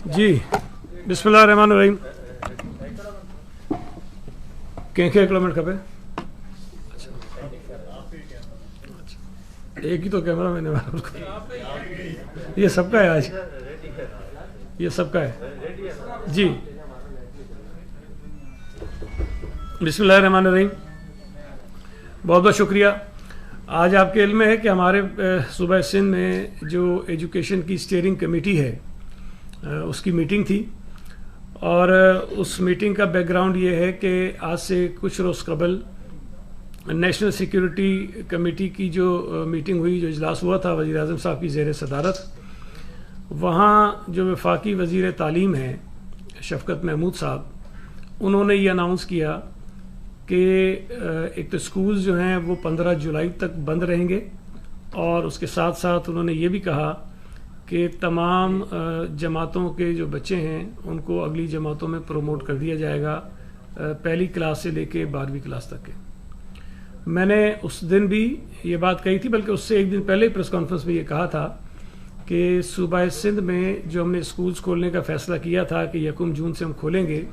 جی بسم اللہ الرحمن الرحیم. کنکھے کلومیٹر کھپے ایک ہی تو کیمرہ میں نے یہ سب کا ہے آج, یہ سب کا ہے. جی بسم اللہ الرحمن الرحیم. بہت بہت شکریہ. آج آپ کے علم میں ہے کہ ہمارے صوبہ سندھ میں جو ایجوکیشن کی اسٹیئرنگ کمیٹی ہے اس کی میٹنگ تھی, اور اس میٹنگ کا بیک گراؤنڈ یہ ہے کہ آج سے کچھ روز قبل نیشنل سیکیورٹی کمیٹی کی جو میٹنگ ہوئی, جو اجلاس ہوا تھا وزیر اعظم صاحب کی زیر صدارت, وہاں جو وفاقی وزیر تعلیم ہیں شفقت محمود صاحب, انہوں نے یہ اناؤنس کیا کہ ایک تو اسکولز جو ہیں وہ 15 جولائی تک بند رہیں گے, اور اس کے ساتھ ساتھ انہوں نے یہ بھی کہا کہ تمام جماعتوں کے جو بچے ہیں ان کو اگلی جماعتوں میں پروموٹ کر دیا جائے گا, پہلی کلاس سے لے کے 12ویں کلاس تک کے. میں نے اس دن بھی یہ بات کہی تھی, بلکہ اس سے ایک دن پہلے پریس کانفرنس میں یہ کہا تھا کہ صوبہ سندھ میں جو ہم نے اسکولز کھولنے کا فیصلہ کیا تھا کہ 1 جون سے ہم کھولیں گے,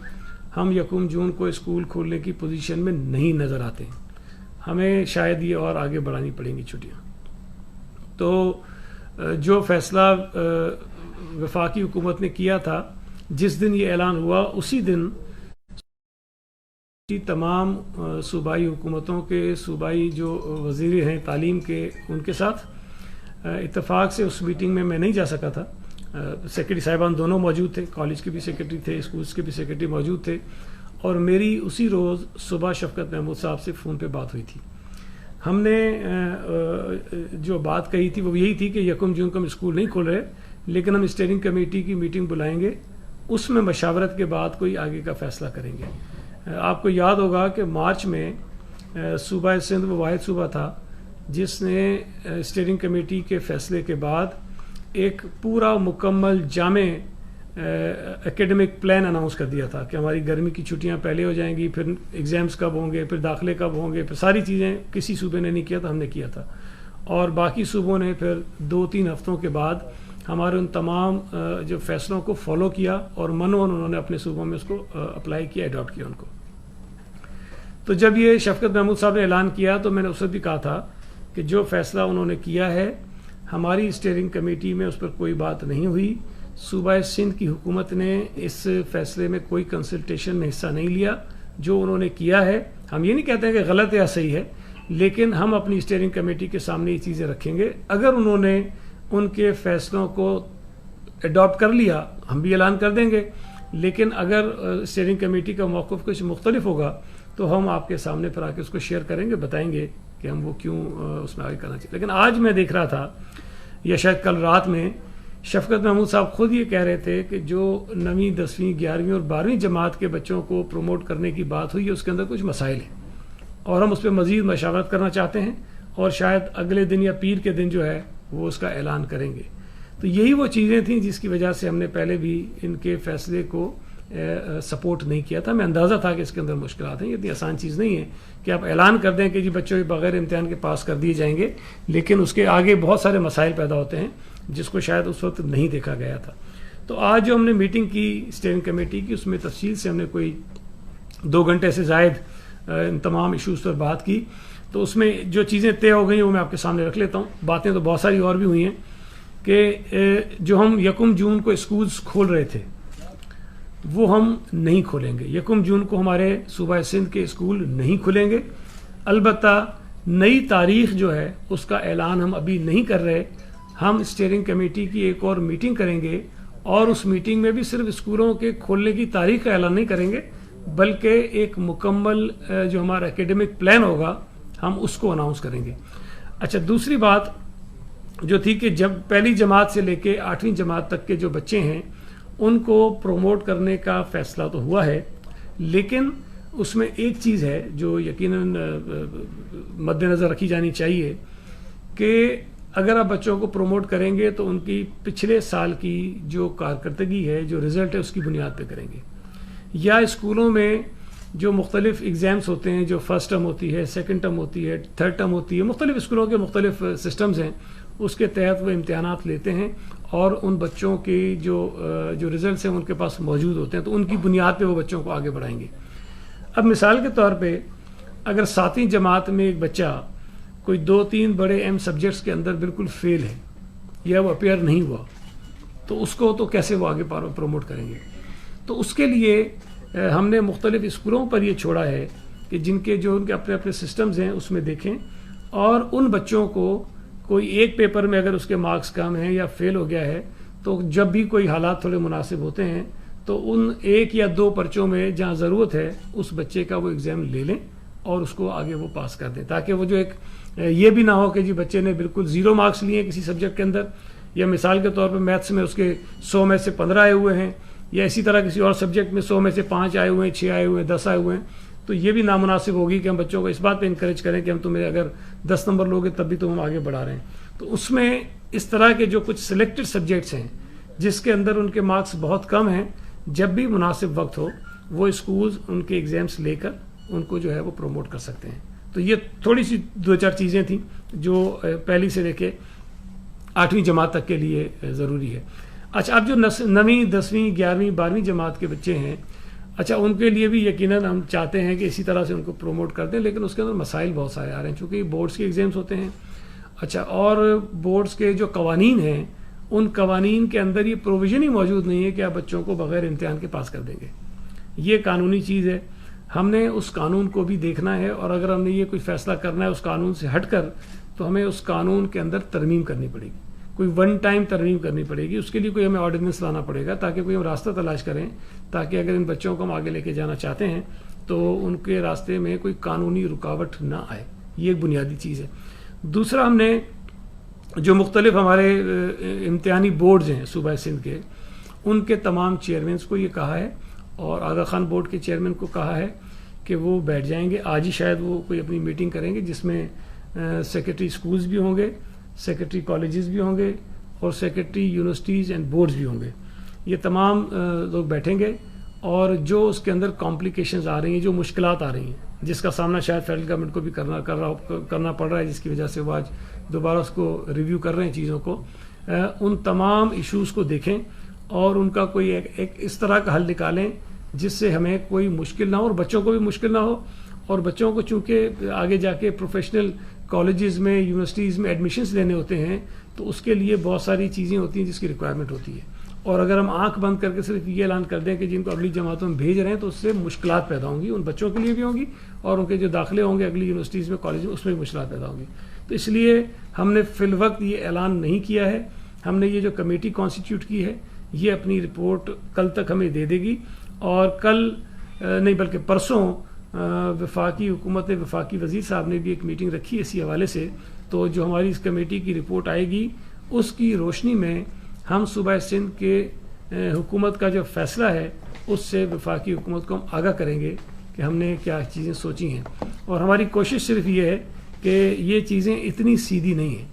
ہم 1 جون کو اسکول کھولنے کی پوزیشن میں نہیں نظر آتے ہیں. ہمیں شاید یہ اور آگے بڑھانی پڑیں گی چھٹیاں. تو جو فیصلہ وفاقی حکومت نے کیا تھا, جس دن یہ اعلان ہوا اسی دن تمام صوبائی حکومتوں کے صوبائی جو وزیر ہیں تعلیم کے, ان کے ساتھ اتفاق سے اس میٹنگ میں نہیں جا سکا تھا. سیکرٹری صاحبان دونوں موجود تھے, کالج کے بھی سیکرٹری تھے, اسکولز کے بھی سیکرٹری موجود تھے, اور میری اسی روز صبح شفقت محمود صاحب سے فون پہ بات ہوئی تھی. ہم نے جو بات کہی تھی وہ یہی تھی کہ 1 جون کو ہم اسکول نہیں کھول رہے, لیکن ہم اسٹیئرنگ کمیٹی کی میٹنگ بلائیں گے, اس میں مشاورت کے بعد کوئی آگے کا فیصلہ کریں گے. آپ کو یاد ہوگا کہ مارچ میں صوبہ سندھ وہ واحد صوبہ تھا جس نے اسٹیئرنگ کمیٹی کے فیصلے کے بعد ایک پورا مکمل جامع ایکیڈمک پلان اناؤنس کر دیا تھا کہ ہماری گرمی کی چھٹیاں پہلے ہو جائیں گی, پھر ایگزامز کب ہوں گے, پھر داخلے کب ہوں گے, پھر ساری چیزیں. کسی صوبے نے نہیں کیا تھا, ہم نے کیا تھا, اور باقی صوبوں نے پھر 2-3 ہفتوں کے بعد ہمارے ان تمام جو فیصلوں کو فالو کیا, اور منون انہوں نے اپنے صوبوں میں اس کو اپلائی کیا, اڈاپٹ کیا ان کو. تو جب یہ شفقت محمود صاحب نے اعلان کیا تو میں نے اس وقت بھی کہا تھا کہ جو فیصلہ انہوں نے کیا ہے, ہماری اسٹیئرنگ کمیٹی میں اس پر کوئی بات نہیں ہوئی. صوبہ سندھ کی حکومت نے اس فیصلے میں کوئی کنسلٹیشن میں حصہ نہیں لیا. جو انہوں نے کیا ہے, ہم یہ نہیں کہتے ہیں کہ غلط یا صحیح ہے, لیکن ہم اپنی اسٹیئرنگ کمیٹی کے سامنے یہ چیزیں رکھیں گے. اگر انہوں نے ان کے فیصلوں کو اڈاپٹ کر لیا ہم بھی اعلان کر دیں گے, لیکن اگر اسٹیئرنگ کمیٹی کا موقف کچھ مختلف ہوگا تو ہم آپ کے سامنے پر آ کے اس کو شیئر کریں گے, بتائیں گے کہ ہم وہ کیوں اس میں آگے کرنا چاہیے. لیکن آج میں دیکھ رہا تھا, یا شاید کل رات میں, شفقت محمود صاحب خود یہ کہہ رہے تھے کہ جو 9ویں 10ویں 11ویں اور 12ویں جماعت کے بچوں کو پروموٹ کرنے کی بات ہوئی ہے اس کے اندر کچھ مسائل ہیں, اور ہم اس پہ مزید مشاورت کرنا چاہتے ہیں, اور شاید اگلے دن یا پیر کے دن جو ہے وہ اس کا اعلان کریں گے. تو یہی وہ چیزیں تھیں جس کی وجہ سے ہم نے پہلے بھی ان کے فیصلے کو سپورٹ نہیں کیا تھا. میں اندازہ تھا کہ اس کے اندر مشکلات ہیں, یہ اتنی آسان چیز نہیں ہے کہ آپ اعلان کر دیں کہ جی بچوں کے بغیر امتحان کے پاس کر دیے جائیں گے, لیکن اس کے آگے بہت سارے مسائل پیدا ہوتے ہیں جس کو شاید اس وقت نہیں دیکھا گیا تھا. تو آج جو ہم نے میٹنگ کی اسٹیئرنگ کمیٹی کی, اس میں تفصیل سے ہم نے کوئی 2 گھنٹے سے زائد ان تمام ایشوز پر بات کی. تو اس میں جو چیزیں طے ہو گئی وہ میں آپ کے سامنے رکھ لیتا ہوں. باتیں تو بہت ساری اور بھی ہوئی ہیں کہ جو ہم 1 جون کو اسکولز کھول رہے تھے وہ ہم نہیں کھولیں گے. 1 جون کو ہمارے صوبہ سندھ کے اسکول نہیں کھلیں گے. البتہ نئی تاریخ جو ہے اس کا اعلان ہم ابھی نہیں کر رہے. ہم اسٹیئرنگ کمیٹی کی ایک اور میٹنگ کریں گے, اور اس میٹنگ میں بھی صرف اسکولوں کے کھولنے کی تاریخ کا اعلان نہیں کریں گے, بلکہ ایک مکمل جو ہمارا ایکیڈمک پلان ہوگا ہم اس کو اناؤنس کریں گے. اچھا, دوسری بات جو تھی کہ جب پہلی جماعت سے لے کے 8ویں جماعت تک کے جو بچے ہیں ان کو پروموٹ کرنے کا فیصلہ تو ہوا ہے, لیکن اس میں ایک چیز ہے جو یقیناً مد نظر رکھی جانی چاہیے کہ اگر آپ بچوں کو پروموٹ کریں گے تو ان کی پچھلے سال کی جو کارکردگی ہے, جو رزلٹ ہے, اس کی بنیاد پہ کریں گے. یا اسکولوں میں جو مختلف ایگزامز ہوتے ہیں, جو فرسٹ ٹرم ہوتی ہے, سیکنڈ ٹرم ہوتی ہے, تھرڈ ٹرم ہوتی ہے, مختلف اسکولوں کے مختلف سسٹمز ہیں, اس کے تحت وہ امتحانات لیتے ہیں اور ان بچوں کی جو رزلٹس ہیں ان کے پاس موجود ہوتے ہیں، تو ان کی بنیاد پہ وہ بچوں کو آگے بڑھائیں گے۔ اب مثال کے طور پہ اگر 7ویں جماعت میں ایک بچہ کوئی 2-3 بڑے اہم سبجیکٹس کے اندر بالکل فیل ہے یا وہ اپیئر نہیں ہوا، تو اس کو تو کیسے وہ آگے پروموٹ کریں گے؟ تو اس کے لیے ہم نے مختلف اسکولوں پر یہ چھوڑا ہے کہ ان کے اپنے اپنے سسٹمز ہیں اس میں دیکھیں، اور ان بچوں کو کوئی ایک پیپر میں اگر اس کے مارکس کم ہیں یا فیل ہو گیا ہے، تو جب بھی کوئی حالات تھوڑے مناسب ہوتے ہیں تو ان 1 یا 2 پرچوں میں جہاں ضرورت ہے اس بچے کا وہ ایگزام لے لیں اور اس کو آگے وہ پاس کر دیں، تاکہ وہ جو ایک یہ بھی نہ ہو کہ جی بچے نے بالکل 0 مارکس لیے کسی سبجیکٹ کے اندر، یا مثال کے طور پر میتھس میں اس کے 100 میں سے 15 آئے ہوئے ہیں، یا اسی طرح کسی اور سبجیکٹ میں 100 میں سے 5 آئے ہوئے ہیں، 6 آئے ہوئے ہیں، 10 آئے ہوئے ہیں، تو یہ بھی نامناسب ہوگی کہ ہم بچوں کو اس بات پہ انکریج کریں کہ ہم تمہیں اگر 10 نمبر لوگے تب بھی تو ہم آگے بڑھا رہے ہیں۔ تو اس میں اس طرح کے جو کچھ سلیکٹڈ سبجیکٹس ہیں جس کے اندر ان کے مارکس بہت کم ہیں، جب بھی مناسب وقت ہو وہ اسکولز ان کے ایگزامس لے کر ان کو جو ہے وہ پروموٹ کر سکتے ہیں۔ تو یہ تھوڑی سی 2-4 چیزیں تھیں جو پہلی سے لے کے 8ویں جماعت تک کے لیے ضروری ہے۔ اچھا، اب جو 9ویں 10ویں 11ویں 12ویں جماعت کے بچے ہیں، اچھا ان کے لیے بھی یقیناً ہم چاہتے ہیں کہ اسی طرح سے ان کو پروموٹ کر دیں، لیکن اس کے اندر مسائل بہت سارے آ رہے ہیں، چونکہ بورڈز کے ایگزامس ہوتے ہیں۔ اچھا، اور بورڈز کے جو قوانین ہیں ان قوانین کے اندر یہ پروویژن ہی موجود نہیں ہے کہ آپ بچوں کو بغیر امتحان کے پاس کر دیں گے۔ یہ قانونی چیز ہے، ہم نے اس قانون کو بھی دیکھنا ہے، اور اگر ہم نے یہ کوئی فیصلہ کرنا ہے اس قانون سے ہٹ کر، تو ہمیں اس قانون کے اندر ترمیم کرنی پڑے گی، کوئی ون ٹائم ترمیم کرنی پڑے گی۔ اس کے لیے کوئی ہمیں آرڈیننس لانا پڑے گا تاکہ کوئی ہم راستہ تلاش کریں، تاکہ اگر ان بچوں کو ہم آگے لے کے جانا چاہتے ہیں تو ان کے راستے میں کوئی قانونی رکاوٹ نہ آئے۔ یہ ایک بنیادی چیز ہے۔ دوسرا، ہم نے جو مختلف ہمارے امتحانی بورڈز ہیں صوبہ سندھ کے، ان کے تمام چیئرمینس کو یہ کہا ہے، اور آغا خان بورڈ کے چیئرمین کو کہا ہے کہ وہ بیٹھ جائیں گے، آج ہی شاید وہ کوئی اپنی میٹنگ کریں گے جس میں سیکرٹری اسکولز بھی ہوں گے، سیکرٹری کالجز بھی ہوں گے، اور سیکرٹری یونیورسٹیز اینڈ بورڈز بھی ہوں گے۔ یہ تمام لوگ بیٹھیں گے، اور جو اس کے اندر کمپلیکیشنز آ رہی ہیں، جو مشکلات آ رہی ہیں، جس کا سامنا شاید فیڈرل گورنمنٹ کو بھی کرنا پڑ رہا ہے، جس کی وجہ سے وہ آج دوبارہ اس کو ریویو کر رہے ہیں چیزوں کو، ان تمام ایشوز کو دیکھیں اور ان کا کوئی ایک اس طرح کا حل نکالیں جس سے ہمیں کوئی مشکل نہ ہو اور بچوں کو بھی مشکل نہ ہو۔ اور بچوں کو چونکہ آگے جا کے پروفیشنل کالجز میں، یونیورسٹیز میں ایڈمیشنز لینے ہوتے ہیں، تو اس کے لیے بہت ساری چیزیں ہوتی ہیں جس کی ریکوائرمنٹ ہوتی ہے، اور اگر ہم آنکھ بند کر کے صرف یہ اعلان کر دیں کہ جن کو اگلی جماعتوں میں بھیج رہے ہیں، تو اس سے مشکلات پیدا ہوں گی، ان بچوں کے لیے بھی ہوں گی، اور ان کے جو داخلے ہوں گے اگلی یونیورسٹیز میں، کالج میں، اس میں بھی مشکلات پیدا ہوں گی۔ تو اس لیے ہم نے فی الوقت یہ اعلان نہیں کیا ہے۔ ہم نے یہ جو کمیٹی کانسٹیٹیوٹ کی ہے، یہ اپنی رپورٹ کل تک ہمیں دے دے گی، اور کل نہیں بلکہ پرسوں وفاقی حکومت، وفاقی وزیر صاحب نے بھی ایک میٹنگ رکھی ہے اسی حوالے سے، تو جو ہماری اس کمیٹی کی رپورٹ آئے گی اس کی روشنی میں ہم صوبہ سندھ کے حکومت کا جو فیصلہ ہے اس سے وفاقی حکومت کو ہم آگاہ کریں گے کہ ہم نے کیا چیزیں سوچی ہیں۔ اور ہماری کوشش صرف یہ ہے کہ یہ چیزیں اتنی سیدھی نہیں ہیں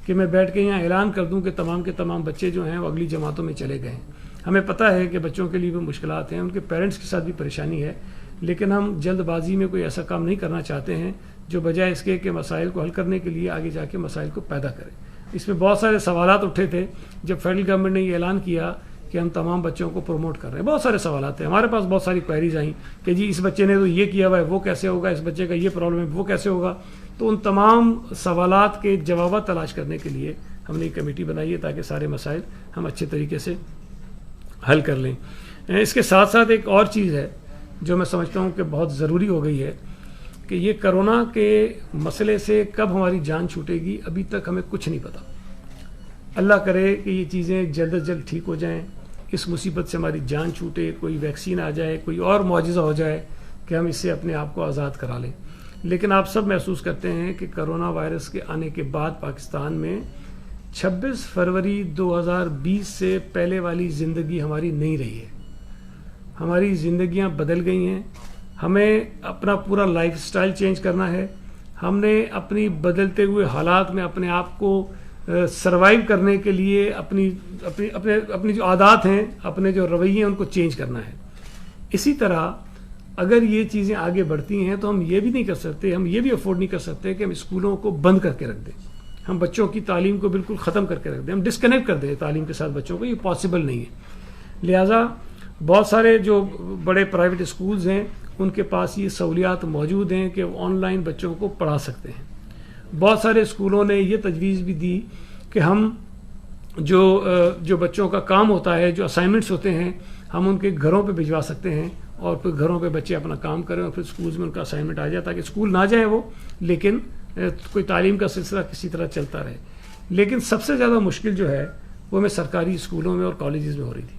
کہ میں بیٹھ کے یہاں اعلان کر دوں کہ تمام کے تمام بچے جو ہیں وہ اگلی جماعتوں میں چلے گئے ہیں۔ ہمیں پتہ ہے کہ بچوں کے لیے بھی مشکلات ہیں، ان کے پیرنٹس کے ساتھ بھی پریشانی ہے، لیکن ہم جلد بازی میں کوئی ایسا کام نہیں کرنا چاہتے ہیں جو بجائے اس کے کہ مسائل کو حل کرنے کے لیے آگے جا کے مسائل کو پیدا کرے۔ اس میں بہت سارے سوالات اٹھے تھے جب فیڈرل گورنمنٹ نے یہ اعلان کیا کہ ہم تمام بچوں کو پروموٹ کر رہے ہیں۔ بہت سارے سوالات ہیں، ہمارے پاس بہت ساری کوئریز آئیں کہ جی اس بچے نے تو یہ کیا ہوا ہے، وہ کیسے ہوگا، اس بچے کا یہ پرابلم ہے، وہ کیسے ہوگا۔ تو ان تمام سوالات کے جوابات تلاش کرنے کے لیے ہم نے ایک کمیٹی بنائی ہے تاکہ سارے مسائل ہم اچھے طریقے سے حل کر لیں۔ اس کے ساتھ ساتھ ایک اور چیز ہے جو میں سمجھتا ہوں کہ بہت ضروری ہو گئی ہے کہ یہ کرونا کے مسئلے سے کب ہماری جان چھوٹے گی ابھی تک ہمیں کچھ نہیں پتا۔ اللہ کرے کہ یہ چیزیں جلد از جلد ٹھیک ہو جائیں، اس مصیبت سے ہماری جان چھوٹے، کوئی ویکسین آ جائے، کوئی اور معجزہ ہو جائے کہ ہم اس سے اپنے آپ کو آزاد کرا لیں۔ لیکن آپ سب محسوس کرتے ہیں کہ کرونا وائرس کے آنے کے بعد پاکستان میں 26 فروری 2020 سے پہلے والی زندگی ہماری نہیں رہی ہے۔ ہماری زندگیاں بدل گئی ہیں، ہمیں اپنا پورا لائف سٹائل چینج کرنا ہے، ہم نے اپنی بدلتے ہوئے حالات میں اپنے آپ کو سروائیو کرنے کے لیے اپنی جو عادات ہیں، اپنے جو رویے ہیں، ان کو چینج کرنا ہے۔ اسی طرح اگر یہ چیزیں آگے بڑھتی ہیں تو ہم یہ بھی نہیں کر سکتے، ہم یہ بھی افورڈ نہیں کر سکتے کہ ہم اسکولوں کو بند کر کے رکھ دیں۔ ہم بچوں کی تعلیم کو بالکل ختم کر کے رکھ دیں, ہم ڈسکنیکٹ کر دیں تعلیم کے ساتھ بچوں کو, یہ پاسبل نہیں ہے. لہٰذا بہت سارے جو بڑے پرائیویٹ اسکولز ہیں ان کے پاس یہ سہولیات موجود ہیں کہ وہ آن لائن بچوں کو پڑھا سکتے ہیں. بہت سارے اسکولوں نے یہ تجویز بھی دی کہ ہم جو بچوں کا کام ہوتا ہے, جو اسائنمنٹس ہوتے ہیں, ہم ان کے گھروں پہ بھجوا سکتے ہیں اور پھر گھروں پہ بچے اپنا کام کریں اور پھر اسکولز میں ان کا اسائنمنٹ آ جائے تاکہ اسکول نہ جائیں وہ, لیکن کوئی تعلیم کا سلسلہ کسی طرح چلتا رہے. لیکن سب سے زیادہ مشکل جو ہے وہ ہمیں سرکاری اسکولوں میں اور کالجز میں ہو رہی تھی.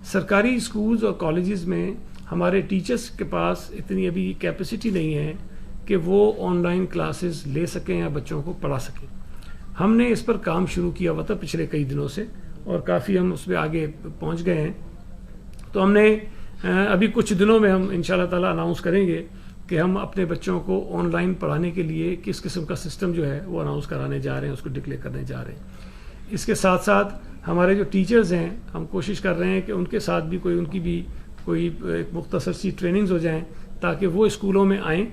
سرکاری اسکولز اور کالجز میں ہمارے ٹیچرز کے پاس اتنی ابھی کیپیسٹی نہیں ہے کہ وہ آن لائن کلاسز لے سکیں یا بچوں کو پڑھا سکیں. ہم نے اس پر کام شروع کیا ہوا تھا پچھلے کئی دنوں سے اور کافی ہم اس پہ آگے پہنچ گئے ہیں. تو ہم نے ابھی کچھ دنوں میں ہم انشاءاللہ تعالیٰ اناؤنس کریں گے کہ ہم اپنے بچوں کو آن لائن پڑھانے کے لیے کس قسم کا سسٹم جو ہے وہ اناؤنس کرانے جا رہے ہیں, اس کو ڈکلیئر کرنے جا رہے ہیں. اس کے ساتھ ساتھ ہمارے جو ٹیچرز ہیں ہم کوشش کر رہے ہیں کہ ان کے ساتھ بھی ان کی بھی کوئی ایک مختصر سی ٹریننگز ہو جائیں تاکہ وہ اسکولوں میں آئیں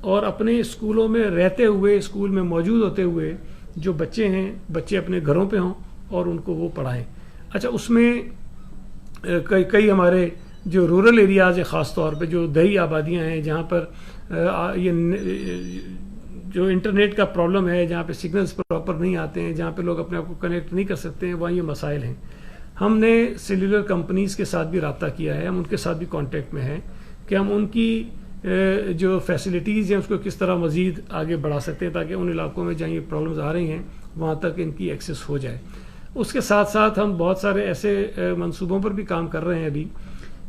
اور اپنے اسکولوں میں رہتے ہوئے, اسکول میں موجود ہوتے ہوئے جو بچے ہیں, بچے اپنے گھروں پہ ہوں اور ان کو وہ پڑھائیں. اچھا, اس میں کئی ہمارے جو رورل ایریاز ہیں, خاص طور پہ جو دیہی آبادیاں ہیں جہاں پر یہ جو انٹرنیٹ کا پرابلم ہے, جہاں پہ سگنلز پراپر نہیں آتے ہیں, جہاں پہ لوگ اپنے آپ کو کنیکٹ نہیں کر سکتے ہیں, وہاں یہ مسائل ہیں. ہم نے سیلولر کمپنیز کے ساتھ بھی رابطہ کیا ہے, ہم ان کے ساتھ بھی کانٹیکٹ میں ہیں کہ ہم ان کی جو فیسلٹیز ہیں اس کو کس طرح مزید آگے بڑھا سکتے ہیں تاکہ ان علاقوں میں جہاں یہ پرابلمز آ رہی ہیں وہاں تک ان کی ایکسیس ہو جائے. اس کے ساتھ ساتھ ہم بہت سارے ایسے منصوبوں پر بھی کام کر رہے ہیں ابھی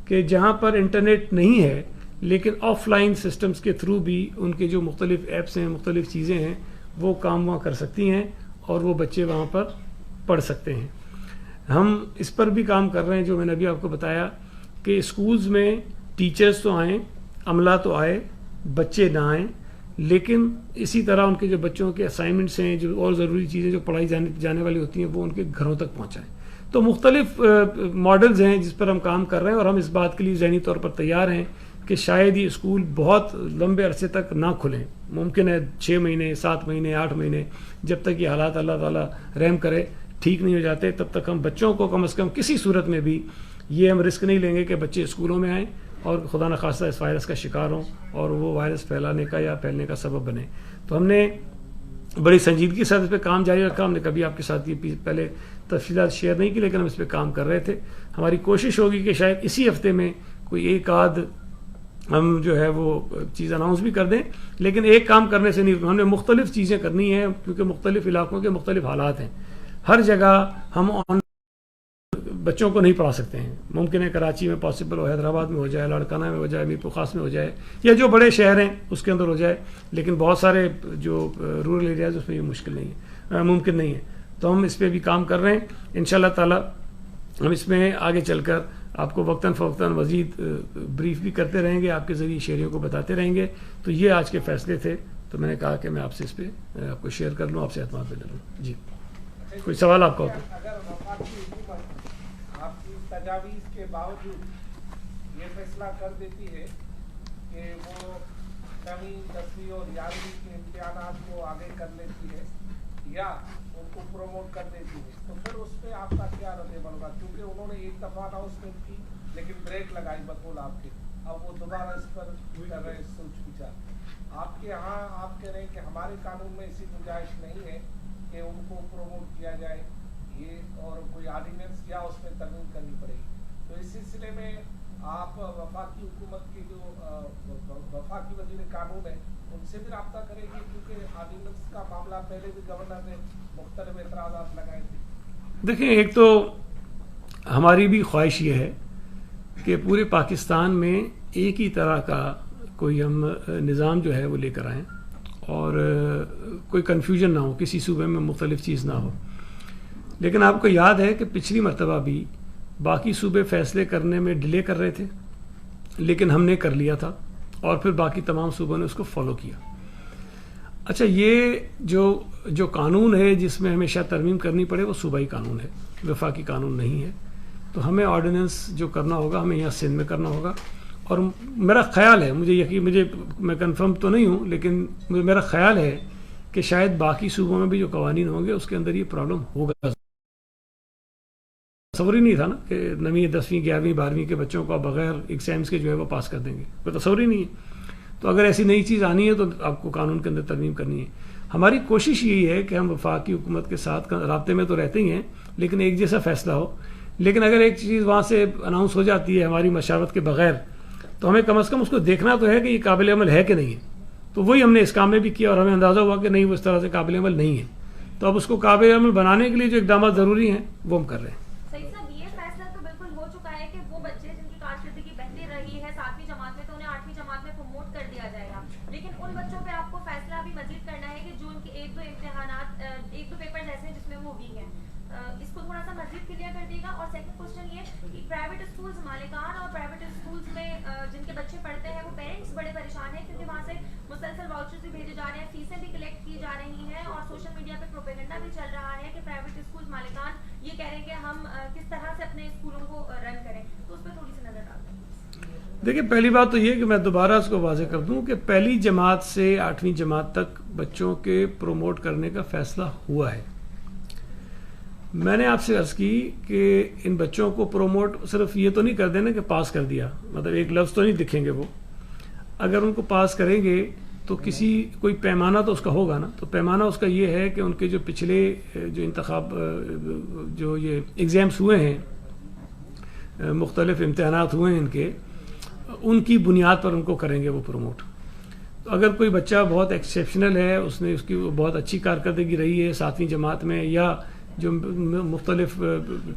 کہ جہاں پر انٹرنیٹ نہیں ہے لیکن آف لائن سسٹمز کے تھرو بھی ان کے جو مختلف ایپس ہیں, مختلف چیزیں ہیں, وہ کام وہاں کر سکتی ہیں اور وہ بچے وہاں پر پڑھ سکتے ہیں. ہم اس پر بھی کام کر رہے ہیں جو میں نے ابھی آپ کو بتایا کہ اسکولز میں ٹیچرز تو آئیں, عملہ تو آئے, بچے نہ آئیں, لیکن اسی طرح ان کے جو بچوں کے اسائنمنٹس ہیں, جو اور ضروری چیزیں جو پڑھائی جانے والی ہوتی ہیں وہ ان کے گھروں تک پہنچائیں. تو مختلف ماڈلز ہیں جس پر ہم کام کر رہے ہیں اور ہم اس بات کے لیے ذہنی طور پر تیار ہیں کہ شاید یہ اسکول بہت لمبے عرصے تک نہ کھلیں. ممکن ہے 6 مہینے, 7 مہینے, 8 مہینے, جب تک یہ حالات اللہ تعالیٰ رحم کرے ٹھیک نہیں ہو جاتے تب تک ہم بچوں کو کم از کم کسی صورت میں بھی یہ ہم رسک نہیں لیں گے کہ بچے اسکولوں میں آئیں اور خدا نخواستہ اس وائرس کا شکار ہوں اور وہ وائرس پھیلانے کا یا پھیلنے کا سبب بنے. تو ہم نے بڑی سنجیدگی کے ساتھ اس پہ کام جاری رکھا. ہم نے کبھی آپ کے ساتھ یہ پہلے تفصیلات شیئر نہیں کی لیکن ہم اس پہ کام کر رہے تھے. ہماری کوشش ہوگی کہ شاید اسی ہفتے میں کوئی ایک آدھ ہم جو ہے وہ چیز اناؤنس بھی کر دیں, لیکن ایک کام کرنے سے نہیں, ہم نے مختلف چیزیں کرنی ہیں کیونکہ مختلف علاقوں کے مختلف حالات ہیں. ہر جگہ ہم بچوں کو نہیں پڑھا سکتے ہیں. ممکن ہے کراچی میں پاسبل ہو, حیدرآباد میں ہو جائے, لاڑکانہ میں ہو جائے, میرپور خاص میں ہو جائے, یا جو بڑے شہر ہیں اس کے اندر ہو جائے, لیکن بہت سارے جو رورل ایریاز اس میں یہ مشکل نہیں ہے, ممکن نہیں ہے. تو ہم اس پہ بھی کام کر رہے ہیں. انشاءاللہ تعالیٰ ہم اس میں آگے چل کر آپ کو وقتاً فوقتاً مزید بریف بھی کرتے رہیں گے, آپ کے ذریعے شہریوں کو بتاتے رہیں گے. تو یہ آج کے فیصلے تھے, تو میں نے کہا کہ میں آپ سے اس پہ آپ کو شیئر کر لوں, آپ سے اعتماد پہ لے لوں. جی, کوئی سوال آپ کا ہو تو. آپ کی تجاویز کے باوجود یہ فیصلہ کر دیتی ہے کہ وہ 9ویں 10ویں اور 11ویں کے امتحانات کو آگے کر لیتی ہے یا ان کو پروموٹ کر دیتی ہے, تو پھر اس پہ آپ کا کیا رد عمل ہوگا؟ کیونکہ انہوں نے ایک دفعہ اناؤنسمنٹ کی لیکن بریک لگائی بقول آپ کے, اب وہ دوبارہ اس پر کر رہے سوچ وچار. آپ کے یہاں آپ کہہ رہے ہیں کہ ہمارے قانون میں ایسی گنجائش نہیں ہے کہ ان کو پروموٹ کیا جائے, یہ اور کوئی آرڈیننس یا اس میں ترمیم کرنی پڑے گی. تو اس سلسلے میں آپ وفاقی حکومت کے جو وفاقی وزیر قانون ہے ان سے بھی رابطہ کریں گے, کیونکہ آرڈیننس کا معاملہ پہلے بھی گورنر نے مختلف اعتراضات لگائے تھے. دیکھیں, ایک تو ہماری بھی خواہش یہ ہے کہ پورے پاکستان میں ایک ہی طرح کا کوئی ہم نظام جو ہے وہ لے کر آئیں اور کوئی کنفیوژن نہ ہو, کسی صوبے میں مختلف چیز نہ ہو. لیکن آپ کو یاد ہے کہ پچھلی مرتبہ بھی باقی صوبے فیصلے کرنے میں ڈیلے کر رہے تھے, لیکن ہم نے کر لیا تھا اور پھر باقی تمام صوبوں نے اس کو فالو کیا. اچھا, یہ جو قانون ہے جس میں ہمیشہ ترمیم کرنی پڑے وہ صوبائی قانون ہے, وفاقی قانون نہیں ہے. تو ہمیں آرڈیننس جو کرنا ہوگا ہمیں یہاں سندھ میں کرنا ہوگا. اور میرا خیال ہے, مجھے میں کنفرم تو نہیں ہوں, لیکن میرا خیال ہے کہ شاید باقی صوبوں میں بھی جو قوانین ہوں گے اس کے اندر یہ پرابلم ہوگا. تصور ہی نہیں تھا نا کہ 9ویں 10ویں 11ویں 12ویں کے بچوں کو آپ بغیر ایگزامس کے جو ہے وہ پاس کر دیں گے, کوئی تصور ہی نہیں ہے. تو اگر ایسی نئی چیز آنی ہے تو آپ کو قانون کے اندر ترمیم کرنی ہے. ہماری کوشش یہی ہے کہ ہم وفاقی حکومت کے ساتھ رابطے میں تو رہتے ہی ہیں, لیکن ایک جیسا فیصلہ ہو. لیکن اگر ایک چیز وہاں سے اناؤنس ہو جاتی ہے ہماری مشاورت کے بغیر, تو ہمیں کم از کم اس کو دیکھنا تو ہے کہ یہ قابل عمل ہے کہ نہیں ہے. تو وہی ہم نے اس کام میں بھی کیا, اور ہمیں اندازہ ہوا کہ نہیں, وہ اس طرح سے قابل عمل نہیں ہے. تو اب اس کو قابل عمل بنانے کے لیے جو اقدامات ضروری ہیں وہ ہم کر رہے ہیں. پرائیویٹ اسکولز مالکان اور پرائیویٹ اسکولز میں جن کے بچے پڑھتے ہیں وہ پیرنٹس بڑے پریشان ہیں کیونکہ وہاں سے مسلسل واؤچرز بھی بھیجے جا رہے ہیں, فیسیں بھی کلیکٹ کی جا رہی ہیں, اور سوشل میڈیا پہ پروپیگنڈا بھی چل رہا ہے کہ پرائیویٹ اسکولز مالکان یہ کہہ رہے ہیں کہ ہم کس طرح سے اپنے اسکولوں کو رن کریں. تو اس پہ تھوڑی سی نظر ڈالتے ہیں. دیکھیں, پہلی بات تو یہ کہ میں دوبارہ اس کو واضح کر دوں کہ پہلی جماعت سے 8ویں جماعت تک بچوں کے پروموٹ کرنے کا فیصلہ ہوا ہے. میں نے آپ سے عرض کی کہ ان بچوں کو پروموٹ صرف یہ تو نہیں کر دینا کہ پاس کر دیا, مطلب ایک لفظ تو نہیں دکھیں گے وہ. اگر ان کو پاس کریں گے تو کوئی پیمانہ تو اس کا ہوگا نا. تو پیمانہ اس کا یہ ہے کہ ان کے جو پچھلے جو انتخاب جو یہ ایگزامس ہوئے ہیں, مختلف امتحانات ہوئے ہیں ان کی بنیاد پر ان کو کریں گے وہ پروموٹ. تو اگر کوئی بچہ بہت ایکسیپشنل ہے, اس کی بہت اچھی کارکردگی رہی ہے 7ویں جماعت میں, یا جو مختلف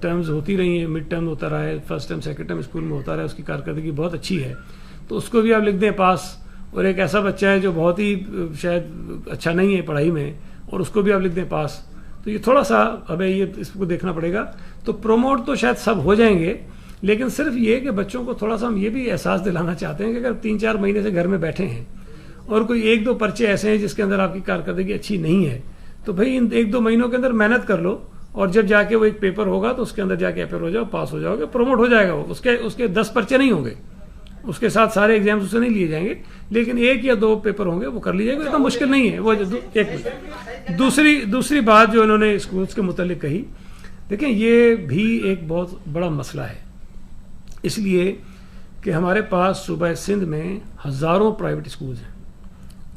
ٹرمز ہوتی رہی ہیں, مڈ ٹرم ہوتا رہا ہے, first term second term school میں ہوتا رہا ہے, اس کی کارکردگی بہت اچھی ہے, تو اس کو بھی آپ لکھ دیں پاس. اور ایک ایسا بچہ ہے جو بہت ہی شاید اچھا نہیں ہے پڑھائی میں, اور اس کو بھی آپ لکھ دیں پاس. تو یہ تھوڑا سا ہمیں یہ اس کو دیکھنا پڑے گا. تو پروموٹ تو شاید سب ہو جائیں گے, لیکن صرف یہ کہ بچوں کو تھوڑا سا ہم یہ بھی احساس دلانا چاہتے ہیں کہ اگر 3-4 مہینے سے گھر میں بیٹھے ہیں اور کوئی 1-2 پرچے ایسے ہیں جس کے اندر آپ کی کارکردگی اچھی نہیں ہے, تو بھائی ان 1-2 مہینوں کے اندر محنت کر لو, اور جب جا کے وہ ایک پیپر ہوگا تو اس کے اندر جا کے اپیئر ہو جاؤ, پاس ہو جاؤ گے, پروموٹ ہو جائے گا. وہ اس کے 10 پرچے نہیں ہوں گے, اس کے ساتھ سارے ایگزامس اسے نہیں لیے جائیں گے, لیکن 1 یا 2 پیپر ہوں گے, وہ کر لیجیے گا. اتنا مشکل نہیں ہے وہ. دوسری بات جو انہوں نے اسکولس کے متعلق کہی, دیکھیں یہ بھی ایک بہت بڑا مسئلہ ہے, اس لیے کہ ہمارے پاس صوبہ سندھ میں ہزاروں پرائیویٹ اسکولز ہیں,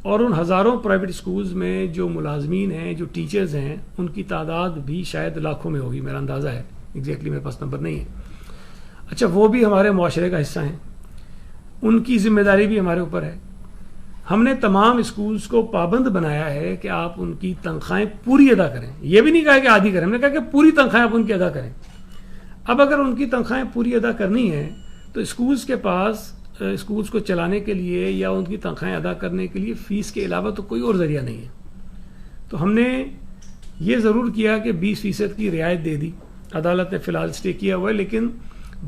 اور ان ہزاروں پرائیویٹ اسکولز میں جو ملازمین ہیں, جو ٹیچرز ہیں, ان کی تعداد بھی شاید لاکھوں میں ہوگی, میرا اندازہ ہے, ایگزیکٹلی میرے پاس نمبر نہیں ہے. اچھا, وہ بھی ہمارے معاشرے کا حصہ ہیں, ان کی ذمہ داری بھی ہمارے اوپر ہے. ہم نے تمام اسکولز کو پابند بنایا ہے کہ آپ ان کی تنخواہیں پوری ادا کریں. یہ بھی نہیں کہا کہ آدھی کریں, ہم نے کہا کہ پوری تنخواہیں آپ ان کی ادا کریں. اب اگر ان کی تنخواہیں پوری ادا کرنی ہیں تو اسکولز کے پاس اسکولز کو چلانے کے لیے یا ان کی تنخواہیں ادا کرنے کے لیے فیس کے علاوہ تو کوئی اور ذریعہ نہیں ہے. تو ہم نے یہ ضرور کیا کہ 20% کی رعایت دے دی. عدالت نے فی الحال اسٹے کیا ہوا ہے, لیکن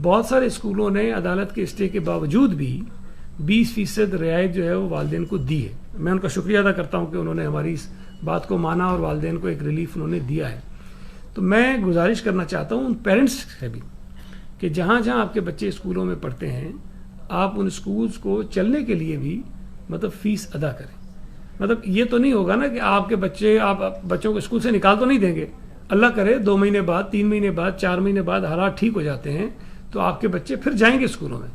بہت سارے اسکولوں نے عدالت کے اسٹے کے باوجود بھی 20% رعایت جو ہے وہ والدین کو دی ہے. میں ان کا شکریہ ادا کرتا ہوں کہ انہوں نے ہماری اس بات کو مانا اور والدین کو ایک ریلیف انہوں نے دیا ہے. تو میں گزارش کرنا چاہتا ہوں ان پیرنٹس سے بھی کہ جہاں جہاں آپ کے بچے اسکولوں میں پڑھتے ہیں, آپ ان اسکولز کو چلنے کے لیے بھی مطلب فیس ادا کریں. مطلب یہ تو نہیں ہوگا نا کہ آپ کے آپ بچوں کو اسکول سے نکال تو نہیں دیں گے. اللہ کرے 2 مہینے بعد, 3 مہینے بعد, 4 مہینے بعد حالات ٹھیک ہو جاتے ہیں تو آپ کے بچے پھر جائیں گے اسکولوں میں,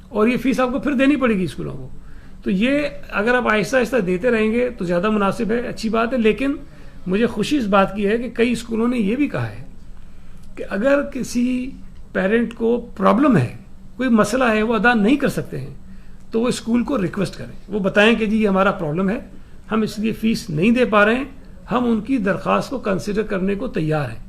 اور یہ فیس آپ کو پھر دینی پڑے گی اسکولوں کو. تو یہ اگر آپ آہستہ آہستہ دیتے رہیں گے تو زیادہ مناسب ہے, اچھی بات ہے. لیکن مجھے خوشی اس بات کی ہے کہ کئی اسکولوں نے یہ بھی کہا ہے کہ اگر کسی پیرنٹ کو پرابلم ہے, کوئی مسئلہ ہے, وہ ادا نہیں کر سکتے ہیں, تو وہ اسکول کو ریکویسٹ کریں, وہ بتائیں کہ جی یہ ہمارا پرابلم ہے, ہم اس لیے فیس نہیں دے پا رہے ہیں, ہم ان کی درخواست کو کنسیڈر کرنے کو تیار ہیں.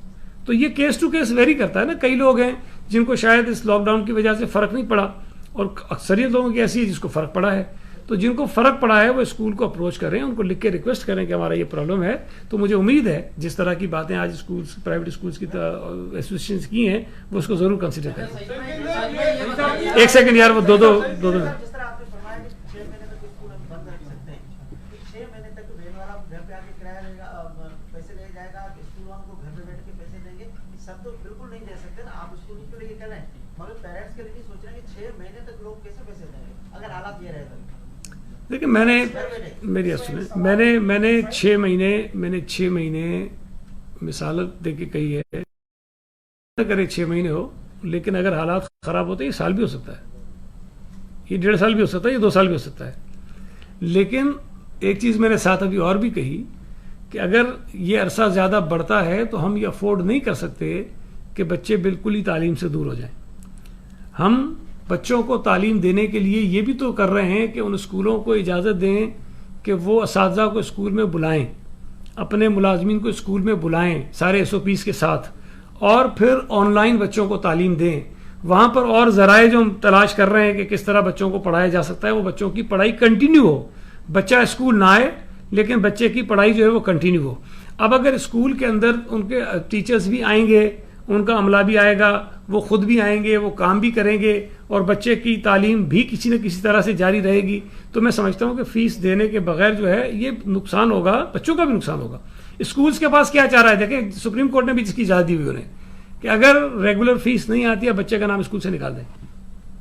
تو یہ کیس ٹو کیس ویری کرتا ہے نا. کئی لوگ ہیں جن کو شاید اس لاک ڈاؤن کی وجہ سے فرق نہیں پڑا, اور اکثریت لوگوں کی ایسی ہے جس کو فرق پڑا ہے. تو جن کو فرق پڑا ہے وہ اسکول کو اپروچ کریں, ان کو لکھ کے ریکویسٹ کریں کہ ہمارا یہ پرابلم ہے. تو مجھے امید ہے جس طرح کی باتیں آج اسکولس پرائیویٹ اسکولس کی ایسوسیشنز کی ہیں وہ اس کو ضرور کنسیڈر کریں. ایک سیکنڈ یار, وہ دو دیکھیں میں نے میری سنیں میں نے 6 مہینے مثال دے کے کہی ہے نہ کرے 6 مہینے ہو، لیکن اگر حالات خراب ہوتے ہیں یہ سال بھی ہو سکتا ہے، یہ 1.5 سال بھی ہو سکتا ہے، یہ 2 سال بھی ہو سکتا ہے. لیکن ایک چیز میں نے ساتھ ابھی اور بھی کہی کہ اگر یہ عرصہ زیادہ بڑھتا ہے تو ہم یہ افورڈ نہیں کر سکتے کہ بچے بالکل ہی تعلیم سے دور ہو جائیں. ہم بچوں کو تعلیم دینے کے لیے یہ بھی تو کر رہے ہیں کہ ان اسکولوں کو اجازت دیں کہ وہ اساتذہ کو اسکول میں بلائیں، اپنے ملازمین کو اسکول میں بلائیں سارے SOPs کے ساتھ، اور پھر آن لائن بچوں کو تعلیم دیں. وہاں پر اور ذرائع جو ہم تلاش کر رہے ہیں کہ کس طرح بچوں کو پڑھایا جا سکتا ہے، وہ بچوں کی پڑھائی کنٹینیو ہو، بچہ اسکول نہ آئے لیکن بچے کی پڑھائی جو ہے وہ کنٹینیو ہو. اب اگر اسکول کے اندر ان کے ٹیچرز بھی آئیں گے، ان کا عملہ بھی آئے گا، وہ خود بھی آئیں گے، وہ کام بھی کریں گے، اور بچے کی تعلیم بھی کسی نہ کسی طرح سے جاری رہے گی، تو میں سمجھتا ہوں کہ فیس دینے کے بغیر جو ہے یہ نقصان ہوگا، بچوں کا بھی نقصان ہوگا. اسکولز کے پاس کیا چاہ رہا ہے؟ دیکھیں سپریم کورٹ نے بھی جس کی اجازت دی ہوئی انہیں کہ اگر ریگولر فیس نہیں آتی ہے بچے کا نام اسکول سے نکال دیں.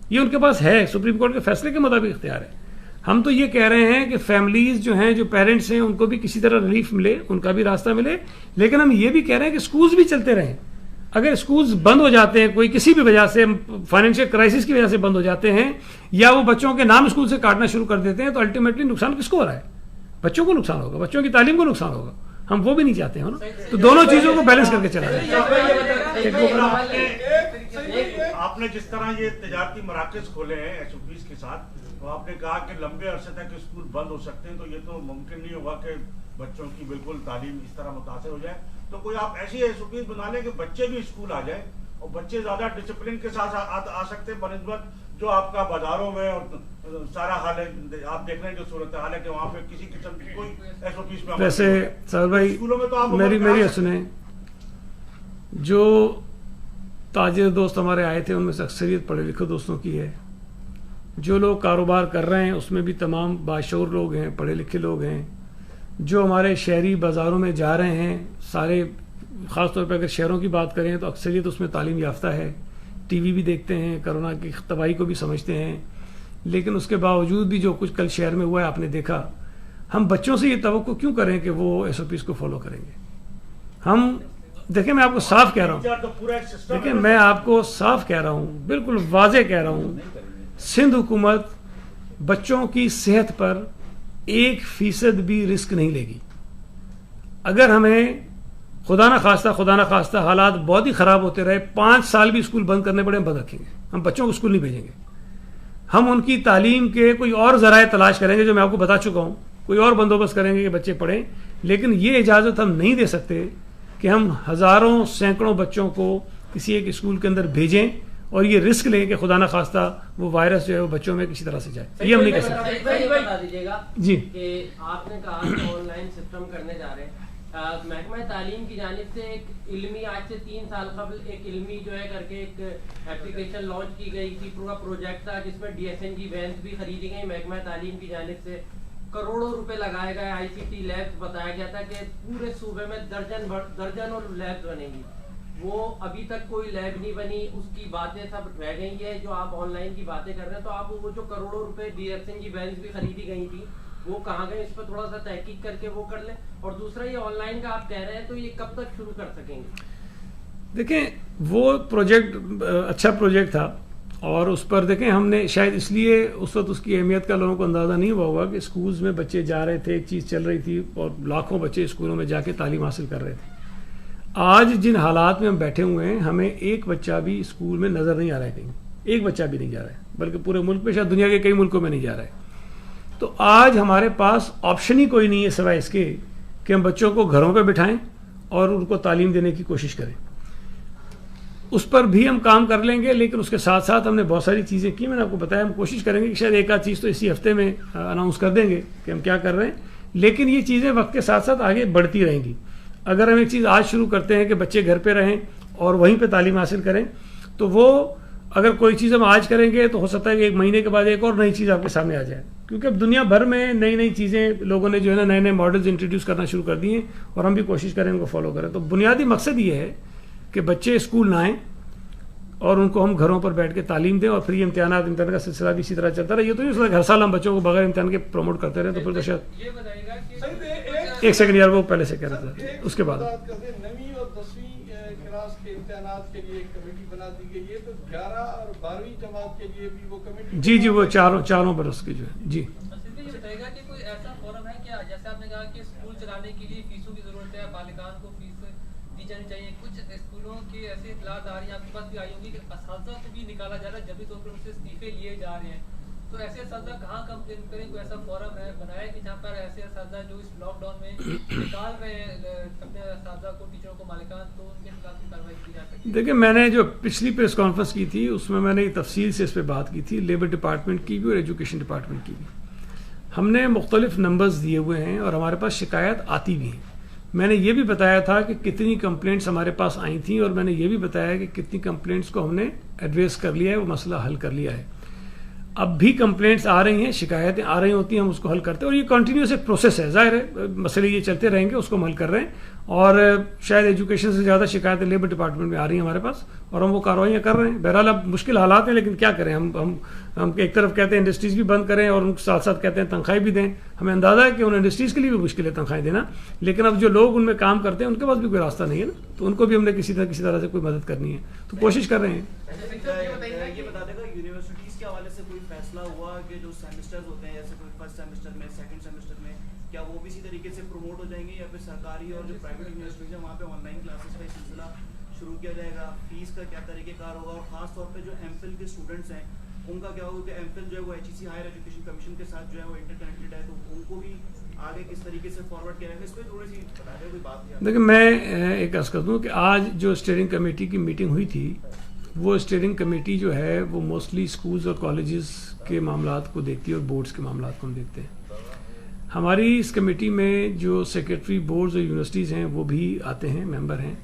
یہ ان کے پاس ہے، سپریم کورٹ کے فیصلے کے مطابق اختیار ہے. ہم تو یہ کہہ رہے ہیں کہ فیملیز جو ہیں، جو پیرنٹس ہیں، ان کو بھی کسی طرح ریلیف ملے، ان کا بھی راستہ ملے. لیکن ہم یہ بھی کہہ رہے ہیں کہ اسکولز بھی چلتے رہیں. اگر اسکولز بند ہو جاتے ہیں کوئی کسی بھی وجہ سے، فائنینشیل کرائسس کی وجہ سے بند ہو جاتے ہیں، یا وہ بچوں کے نام اسکول سے کاٹنا شروع کر دیتے ہیں، تو الٹیمیٹلی نقصان کس کو ہو رہا ہے؟ بچوں کو نقصان ہوگا، بچوں کی تعلیم کو نقصان ہوگا. ہم وہ بھی نہیں چاہتے ہیں نا. تو دونوں چیزوں کو بیلنس کر کے چلا رہے ہیں. آپ نے جس طرح یہ تجارتی مراکز کھولے ہیں SOPs کے ساتھ، تو آپ نے کہا کہ لمبے عرصے تک اسکول بند ہو سکتے ہیں، تو یہ تو ممکن نہیں ہوگا کہ بچوں کی بالکل تعلیم اس طرح متاثر ہو جائے. تو کوئی آپ ایسی SOPs بنا لیں کہ بچے بھی اسکول آ جائیں اور بچے زیادہ ڈسپلن کے ساتھ آ سکتے ہیں، بنسبت جو آپ کا بازاروں میں اور سارا حال ہے. آپ دیکھ رہے ہیں جو صورت حال ہے کہ وہاں پہ کسی قسم کی کوئی SOPs میں ویسے سر بھائی میری سنیں، جو تاجر دوست ہمارے آئے تھے ان میں سے اکثریت پڑھے لکھے دوستوں کی ہے. جو لوگ کاروبار کر رہے ہیں اس میں بھی تمام باشعور لوگ ہیں، پڑھے لکھے لوگ ہیں. جو ہمارے شہری بازاروں میں جا رہے ہیں سارے، خاص طور پہ اگر شہروں کی بات کریں تو اکثریت اس میں تعلیم یافتہ ہے، ٹی وی بھی دیکھتے ہیں، کرونا کی تباہی کو بھی سمجھتے ہیں. لیکن اس کے باوجود بھی جو کچھ کل شہر میں ہوا ہے آپ نے دیکھا. ہم بچوں سے یہ توقع کیوں کریں کہ وہ SOPs کو فالو کریں گے؟ ہم دیکھیں میں آپ کو صاف کہہ رہا ہوں، دیکھیں میں آپ کو صاف کہہ رہا ہوں، بالکل واضح کہہ رہا ہوں، سندھ حکومت بچوں کی صحت پر 1% بھی رسک نہیں لے گی. اگر ہمیں خدا نہ خواستہ حالات بہت ہی خراب ہوتے رہے، 5 سال بھی اسکول بند کرنے پڑے، ہم بند رکھیں گے. ہم بچوں کو اسکول نہیں بھیجیں گے. ہم ان کی تعلیم کے کوئی اور ذرائع تلاش کریں گے، جو میں آپ کو بتا چکا ہوں، کوئی اور بندوبست کریں گے کہ بچے پڑھیں. لیکن یہ اجازت ہم نہیں دے سکتے کہ ہم ہزاروں سینکڑوں بچوں کو کسی ایک اسکول کے اندر بھیجیں اور یہ رسک لیں کہ خدا نہ خواستہ وہ وائرس جو ہے وہ بچوں میں کسی طرح سے جائے. یہ ہم نہیں کر سکتے. بتا دیجیے گا جی کہ آپ نے کہا کہ آن لائن سسٹم کرنے جا رہے ہیں. محکمہ تعلیم کی جانب سے ایک علمی، آج سے 3 سال قبل ایک علمی جو ہے کر کے ایک ایپلیکیشن لانچ کی گئی تھی. پورا پروجیکٹ تھا جس میں DSNG وینس بھی خریدی گئی محکمہ تعلیم کی جانب سے. کروڑوں روپے لگائے گئے. ICT لیبس بتایا گیا تھا کہ پورے صوبے میں درجنوں لیبس بنے گی. وہ ابھی تک کوئی لیب نہیں بنی. اس کی باتیں سب رہ گئی ہیں. جو آپ آن لائن کی باتیں کر رہے ہیں، تو آپ وہ جو کروڑوں روپے DSNG وینس بھی خریدی گئی تھی وہ کہاں گئے؟ اس پہ تھوڑا سا تحقیق کر کے وہ کر لیں. اور دوسرا یہ آن لائن کا آپ کہہ رہے ہیں، تو یہ کب تک شروع کر سکیں گے؟ دیکھیں وہ پروجیکٹ اچھا پروجیکٹ تھا، اور اس پر دیکھیں ہم نے شاید اس لیے اس وقت اس کی اہمیت کا لوگوں کو اندازہ نہیں ہوا ہوگا کہ اسکولز میں بچے جا رہے تھے، ایک چیز چل رہی تھی اور لاکھوں بچے اسکولوں میں جا کے تعلیم حاصل کر رہے تھے. آج جن حالات میں ہم بیٹھے ہوئے ہیں، ہمیں ایک بچہ بھی اسکول میں نظر نہیں آ رہا ہے. کہیں ایک بچہ بھی نہیں جا رہا ہے، بلکہ پورے ملک میں، شاید دنیا کے کئی ملکوں میں نہیں جا رہا ہے. تو آج ہمارے پاس آپشن ہی کوئی نہیں ہے سوائے اس کے کہ ہم بچوں کو گھروں پہ بٹھائیں اور ان کو تعلیم دینے کی کوشش کریں. اس پر بھی ہم کام کر لیں گے، لیکن اس کے ساتھ ساتھ ہم نے بہت ساری چیزیں کی. میں نے آپ کو بتایا ہم کوشش کریں گے کہ شاید ایک آدھ چیز تو اسی ہفتے میں اناؤنس کر دیں گے کہ ہم کیا کر رہے ہیں. لیکن یہ چیزیں وقت کے ساتھ ساتھ آگے بڑھتی رہیں گی. اگر ہم ایک چیز آج شروع کرتے ہیں کہ بچے گھر پہ رہیں اور وہیں پہ تعلیم حاصل کریں، تو وہ اگر کوئی چیز ہم آج کریں گے تو ہو سکتا ہے کہ 1 مہینے کے بعد ایک اور نئی چیز آپ کے سامنے آ جائے. کیونکہ اب دنیا بھر میں نئی چیزیں لوگوں نے جو ہے نا نئے ماڈلز انٹروڈیوس کرنا شروع کر دیے ہیں، اور ہم بھی کوشش کریں ان کو فالو کریں. تو بنیادی مقصد یہ ہے کہ بچے اسکول نہ آئیں، اور ان کو ہم گھروں پر بیٹھ کے تعلیم دیں, اور پھر یہ امتحان کا سلسلہ بھی اسی طرح چلتا رہے. یہ تو نہیں ہو سکتا ہر سال ہم بچوں کو بغیر امتحان کے پروموٹ کرتے رہے, تو پھر تو شاید. یہ بتائیے گا کہ ایک سیکنڈ یار, وہ پہلے سے کہہ رہا تھا, اس کے بعد 9ویں اور 10ویں کلاس کے امتحانات کے لیے ایک کمیٹی بنا دی گئی ہے, تو 11 اور 12ویں جماعت کے لیے بھی وہ کمیٹی. جی وہ چاروں برس کی جو ہے. جی یہ بتائیے گا کہ کوئی ایسا فورم ہے کیا, جیسے آپ نے کہا کہ اسکول چلانے کے لیے فیسوں کی ضرورت ہے, بالغان کو فیس دی جانی چاہیے, کچھ اسکولوں کے ایسے اطلاعات آ رہی ہیں, آپ کے پاس بھی آئی ہوگی کہ اساتذہ کو بھی نکالا جا رہا ہے, جبھی طور پر ان سے استعفے لیے جا رہے ہیں, تو ایسے اساتذہ کہاں کمپلین کریں, کوئی ایسا فورم ہے بنایا کہ جہاں پر ایسے اساتذہ جو اس لاک ڈاؤن میں نکال رہے ہیں اپنے اساتذہ کو, ٹیچروں کو, مالکان, تو ان کے خلاف بھی کارروائی کی جا سکتی ہے. دیکھیں, میں نے جو پچھلی پریس کانفرنس کی تھی اس میں نے تفصیل سے اس پہ بات کی تھی, لیبر ڈپارٹمنٹ کی بھی اور ایجوکیشن ڈپارٹمنٹ کی بھی. ہم نے مختلف نمبرز دیے ہوئے ہیں اور ہمارے پاس شکایت آتی بھی ہیں. میں نے یہ بھی بتایا تھا کہ کتنی کمپلینٹس ہمارے پاس آئی تھیں, اور میں نے یہ بھی بتایا کہ کتنی کمپلینٹس کو ہم نے ایڈریس کر لیا ہے, وہ مسئلہ حل کر لیا ہے. اب بھی کمپلینٹس آ رہی ہیں, شکایتیں آ رہی ہوتی ہیں, ہم اس کو حل کرتے ہیں, اور یہ کنٹینیوس ایک پروسیس ہے. ظاہر ہے مسئلے یہ چلتے رہیں گے, اس کو ہم حل کر رہے ہیں, اور شاید ایجوکیشن سے زیادہ شکایتیں لیبر ڈپارٹمنٹ میں آ رہی ہیں ہمارے پاس, اور ہم وہ کارروائیاں کر رہے ہیں. بہرحال اب مشکل حالات ہیں, لیکن کیا کریں, ہم ایک طرف کہتے ہیں انڈسٹریز بھی بند کریں, اور ان کے ساتھ ساتھ کہتے ہیں تنخواہیں بھی دیں. ہمیں اندازہ ہے کہ ان انڈسٹریز کے لیے بھی مشکل ہے تنخواہیں دینا, لیکن اب جو لوگ ان میں کام کرتے ہیں ان کے پاس بھی کوئی راستہ نہیں ہے نا, تو ان کو بھی ہم نے کسی طرح سے کوئی مدد کرنی ہے, تو کوشش کر رہے ہیں. یہ بتا دے گا یونیورسٹیز کے حوالے سے کوئی فیصلہ ہوا کہ جو سیمسٹرز ہوتے ہیں, جیسے کوئی فرسٹ سیمسٹر میں, سیکنڈ سیمسٹر میں, کیا وہ بھی اسی طریقے سے پروموٹ ہو جائیں گے, یا پھر سرکاری اور جو پرائیویٹ یونیورسٹیز ہیں وہاں پہ آن لائن کلاسز کا سلسلہ شروع کیا جائے گا, فیس کا کیا طریقہ کار ہوگا, اور خاص طور پہ جو ایم فل کے اسٹوڈنٹس ہیں ان کا کیا ہوگا کہ ایم فل جو ہے وہ HEC ہائر ایجوکیشن کمیشن کے ساتھ جو ہے وہ انٹر کنیکٹڈ ہے, تو ان کو بھی آگے کس طریقے سے فارورڈ کیا جائے گا, اس پہ تھوڑی سی بتا دیں کوئی بات. دیکھیں, میں ایک عرض کر دوں کہ آج جو اسٹیئرنگ کمیٹی کی میٹنگ ہوئی تھی, وہ اسٹیئرنگ کمیٹی جو ہے وہ موسٹلی اسکولز اور کالجز کے معاملات کو دیکھتی ہے, اور بورڈز کے معاملات کو ہم دیکھتے ہیں. ہماری اس کمیٹی میں جو سیکرٹری بورڈز اور یونیورسٹیز ہیں وہ بھی آتے ہیں, ممبر ہیں,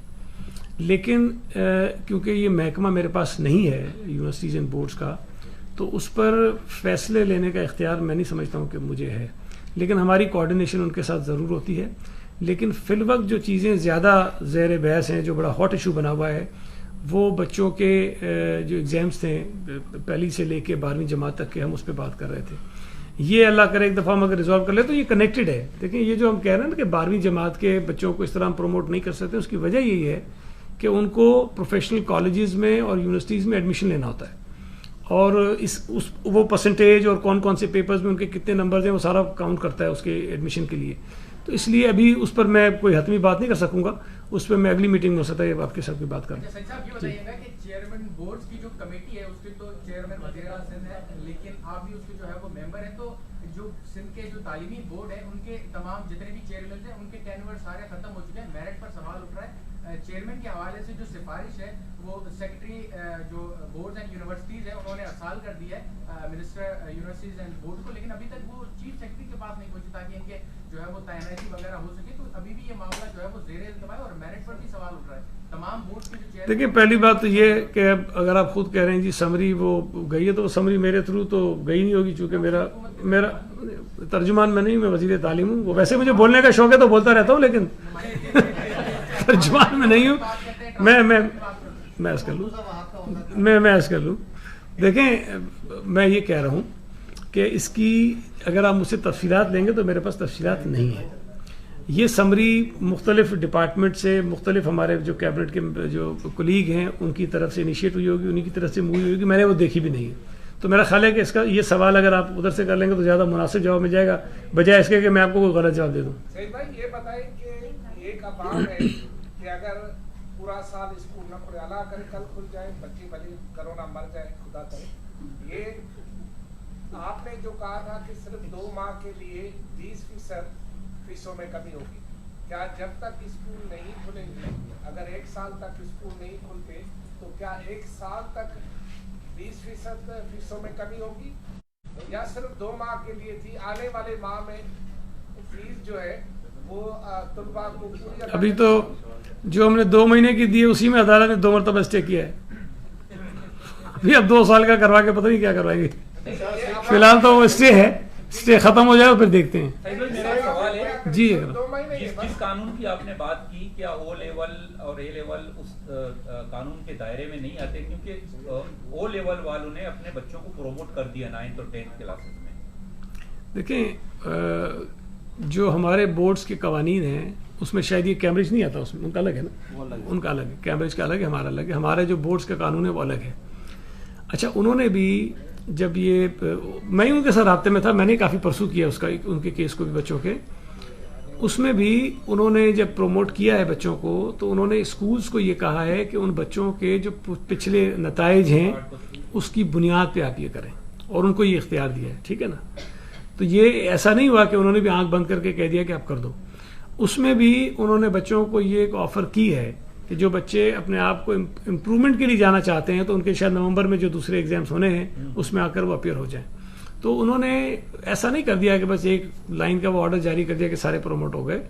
لیکن کیونکہ یہ محکمہ میرے پاس نہیں ہے یونیورسٹیز اینڈ بورڈز کا, تو اس پر فیصلے لینے کا اختیار میں نہیں سمجھتا ہوں کہ مجھے ہے, لیکن ہماری کوآرڈینیشن ان کے ساتھ ضرور ہوتی ہے. لیکن فی الوقت جو چیزیں زیادہ زیر بحث ہیں, جو بڑا ہاٹ ایشو بنا ہوا ہے, وہ بچوں کے جو ایگزامس تھے پہلی سے لے کے 12ویں جماعت تک کے, ہم اس پہ بات کر رہے تھے. یہ اللہ کرے ایک دفعہ ہم اگر ریزالو کر لیں تو یہ کنیکٹڈ ہے. دیکھیں, یہ جو ہم کہہ رہے ہیں نا کہ 12ویں جماعت کے بچوں کو اس طرح ہم پروموٹ نہیں کر سکتے, اس کی وجہ یہی ہے کہ ان کو پروفیشنل کالجز میں اور یونیورسٹیز میں ایڈمیشن لینا ہوتا ہے, اور وہ پرسنٹیج اور کون سے پیپرز میں ان کے کتنے نمبرز ہیں وہ سارا کاؤنٹ کرتا ہے اس کے ایڈمیشن کے لیے. تو اس لیے ابھی اس پر میں کوئی حتمی بات نہیں کر سکوں گا, اس پہ میں اگلی میٹنگ میں ہو سکتا ہے آپ کے ساتھ کوئی بات کروں. صاحب یہ بتائیے گا کہ چیئرمین بورڈز کی جو کمیٹی ہے اس کے تو چیئرمین وزیر اعلیٰ سندھ ہے, لیکن آپ بھی اس کے جو ہے وہ ممبر ہیں, تو جو سندھ کے جو تعلیمی بورڈ ہے ان کے تمام جتنے بھی چیئرمین ہیں ان کے ٹینور سارے ختم ہو چکے ہیں. میرٹ پر سوال اٹھ رہا ہے, چیئرمین کے حوالے سے جو سفارش ہے وہ سیکرٹری جو بورڈز اینڈ یونیورسٹیز ہے انہوں نے ارسال کر دیا ہے منسٹر یونیورسٹیز اینڈ بورڈ کو, لیکن ابھی تک وہ چیف سیکرٹری کے پاس نہیں پہنچی تاکہ ان کے جو ہے وہ تعیناتی وغیرہ ہو سکے. تو ابھی بھی یہ معاملہ جو ہے وہ زیر التوا ہے, اور میرٹ پر بھی سوال اٹھ رہا ہے. تمام بورڈ کے جو دیکھیں, پہلی بات تو یہ کہ اگر آپ خود کہہ رہے ہیں جی سمری وہ گئی ہے, تو وہ سمری میرے تھرو تو گئی نہیں ہوگی, چونکہ میرا ترجمان میں نہیں, میں وزیر تعلیم ہوں. وہ ویسے مجھے بولنے کا شوق ہے تو بولتا رہتا ہوں, لیکن ترجمان میں نہیں ہوں. میں عرض کر لوں. دیکھیں, میں یہ کہہ رہا ہوں کہ اس کی اگر آپ مجھ سے تفصیلات لیں گے تو میرے پاس تفصیلات نہیں ہیں. یہ سمری مختلف ڈپارٹمنٹ سے, مختلف ہمارے جو کیبنٹ کے جو کولیگ ہیں ان کی طرف سے انیشیٹ ہوئی ہوگی, انہیں کی طرف سے موو ہوئی ہوگی, میں نے وہ دیکھی بھی نہیں ہے. تو میرا خیال ہے کہ اس کا یہ سوال اگر آپ ادھر سے کر لیں گے تو زیادہ مناسب جواب مل جائے گا, بجائے اس کے کہ میں آپ کو کوئی غلط جواب دے دوں. سعید بھائی, یہ بتائیں کہ ایک افواہ ہے کہ اگر پورا سال اسکول نہ کھلے, اللہ کرے کل کھل جائے, بچے بھلے کرونا مر جائے, خدا کرے, یہ آپ نے جو کہا تھا کہ صرف 2 ماہ کے لیے 20% فیسوں میں کمی ہوگی, کیا جب تک اسکول نہیں کھلیں گے, اگر 1 سال تک اسکول نہیں کھلتے تو کیا 1 سال تک 20% فیسوں میں کمی ہوگی, یا صرف 2 ماہ کے لیے تھی؟ آنے والے ماہ میں فیس جو ہے وہ طلباء کو پوری, ابھی تو جو ہم نے 2 مہینے کی دی ہے اسی میں عدالت نے 2 مرتبہ اسٹے کیا ہے. ابھی اب 2 سال کا کروا کے پتہ نہیں کیا کروائے گی. فی الحال تو وہ اسٹے ہے, اسٹے ختم ہو جائے پھر دیکھتے ہیں. میرا سوال ہے جی, جس قانون کی آپ نے بات کی, کیا او لیول اور اے لیول اس قانون کے دائرے میں نہیں آتے کیونکہ او لیول والوں نے اپنے بچوں کو پروموٹ کر دیا 9th اور 10th کلاسز میں؟ دیکھیں جو ہمارے بورڈز کے قوانین ہیں اس میں شاید یہ کیمبرج نہیں آتا، اس میں ان کا الگ ہے نا، ان کا الگ ہے، کیمبرج کا الگ ہے، ہمارا الگ ہے، ہمارے جو بورڈز کا قانون ہے وہ الگ ہے۔ اچھا انہوں نے بھی جب یہ میں ان کے ساتھ رابطے میں تھا، میں نے کافی پرسو کیا اس کا ان کے کیس کو بھی بچوں کے، اس میں بھی انہوں نے جب پروموٹ کیا ہے بچوں کو تو انہوں نے اسکولز کو یہ کہا ہے کہ ان بچوں کے جو پچھلے نتائج ہیں اس کی بنیاد پہ آپ یہ کریں، اور ان کو یہ اختیار دیا ہے، ٹھیک ہے نا۔ تو یہ ایسا نہیں ہوا کہ انہوں نے بھی آنکھ بند کر کے کہہ دیا کہ آپ کر دو، اس میں بھی انہوں نے بچوں کو یہ ایک آفر کی ہے کہ جو بچے اپنے آپ کو امپرومنٹ کے لیے جانا چاہتے ہیں تو ان کے شاید نومبر میں جو دوسرے ایگزامس ہونے ہیں اس میں آ کر وہ اپیئر ہو جائیں۔ تو انہوں نے ایسا نہیں کر دیا کہ بس ایک لائن کا وہ آرڈر جاری کر دیا کہ سارے پروموٹ ہو گئے،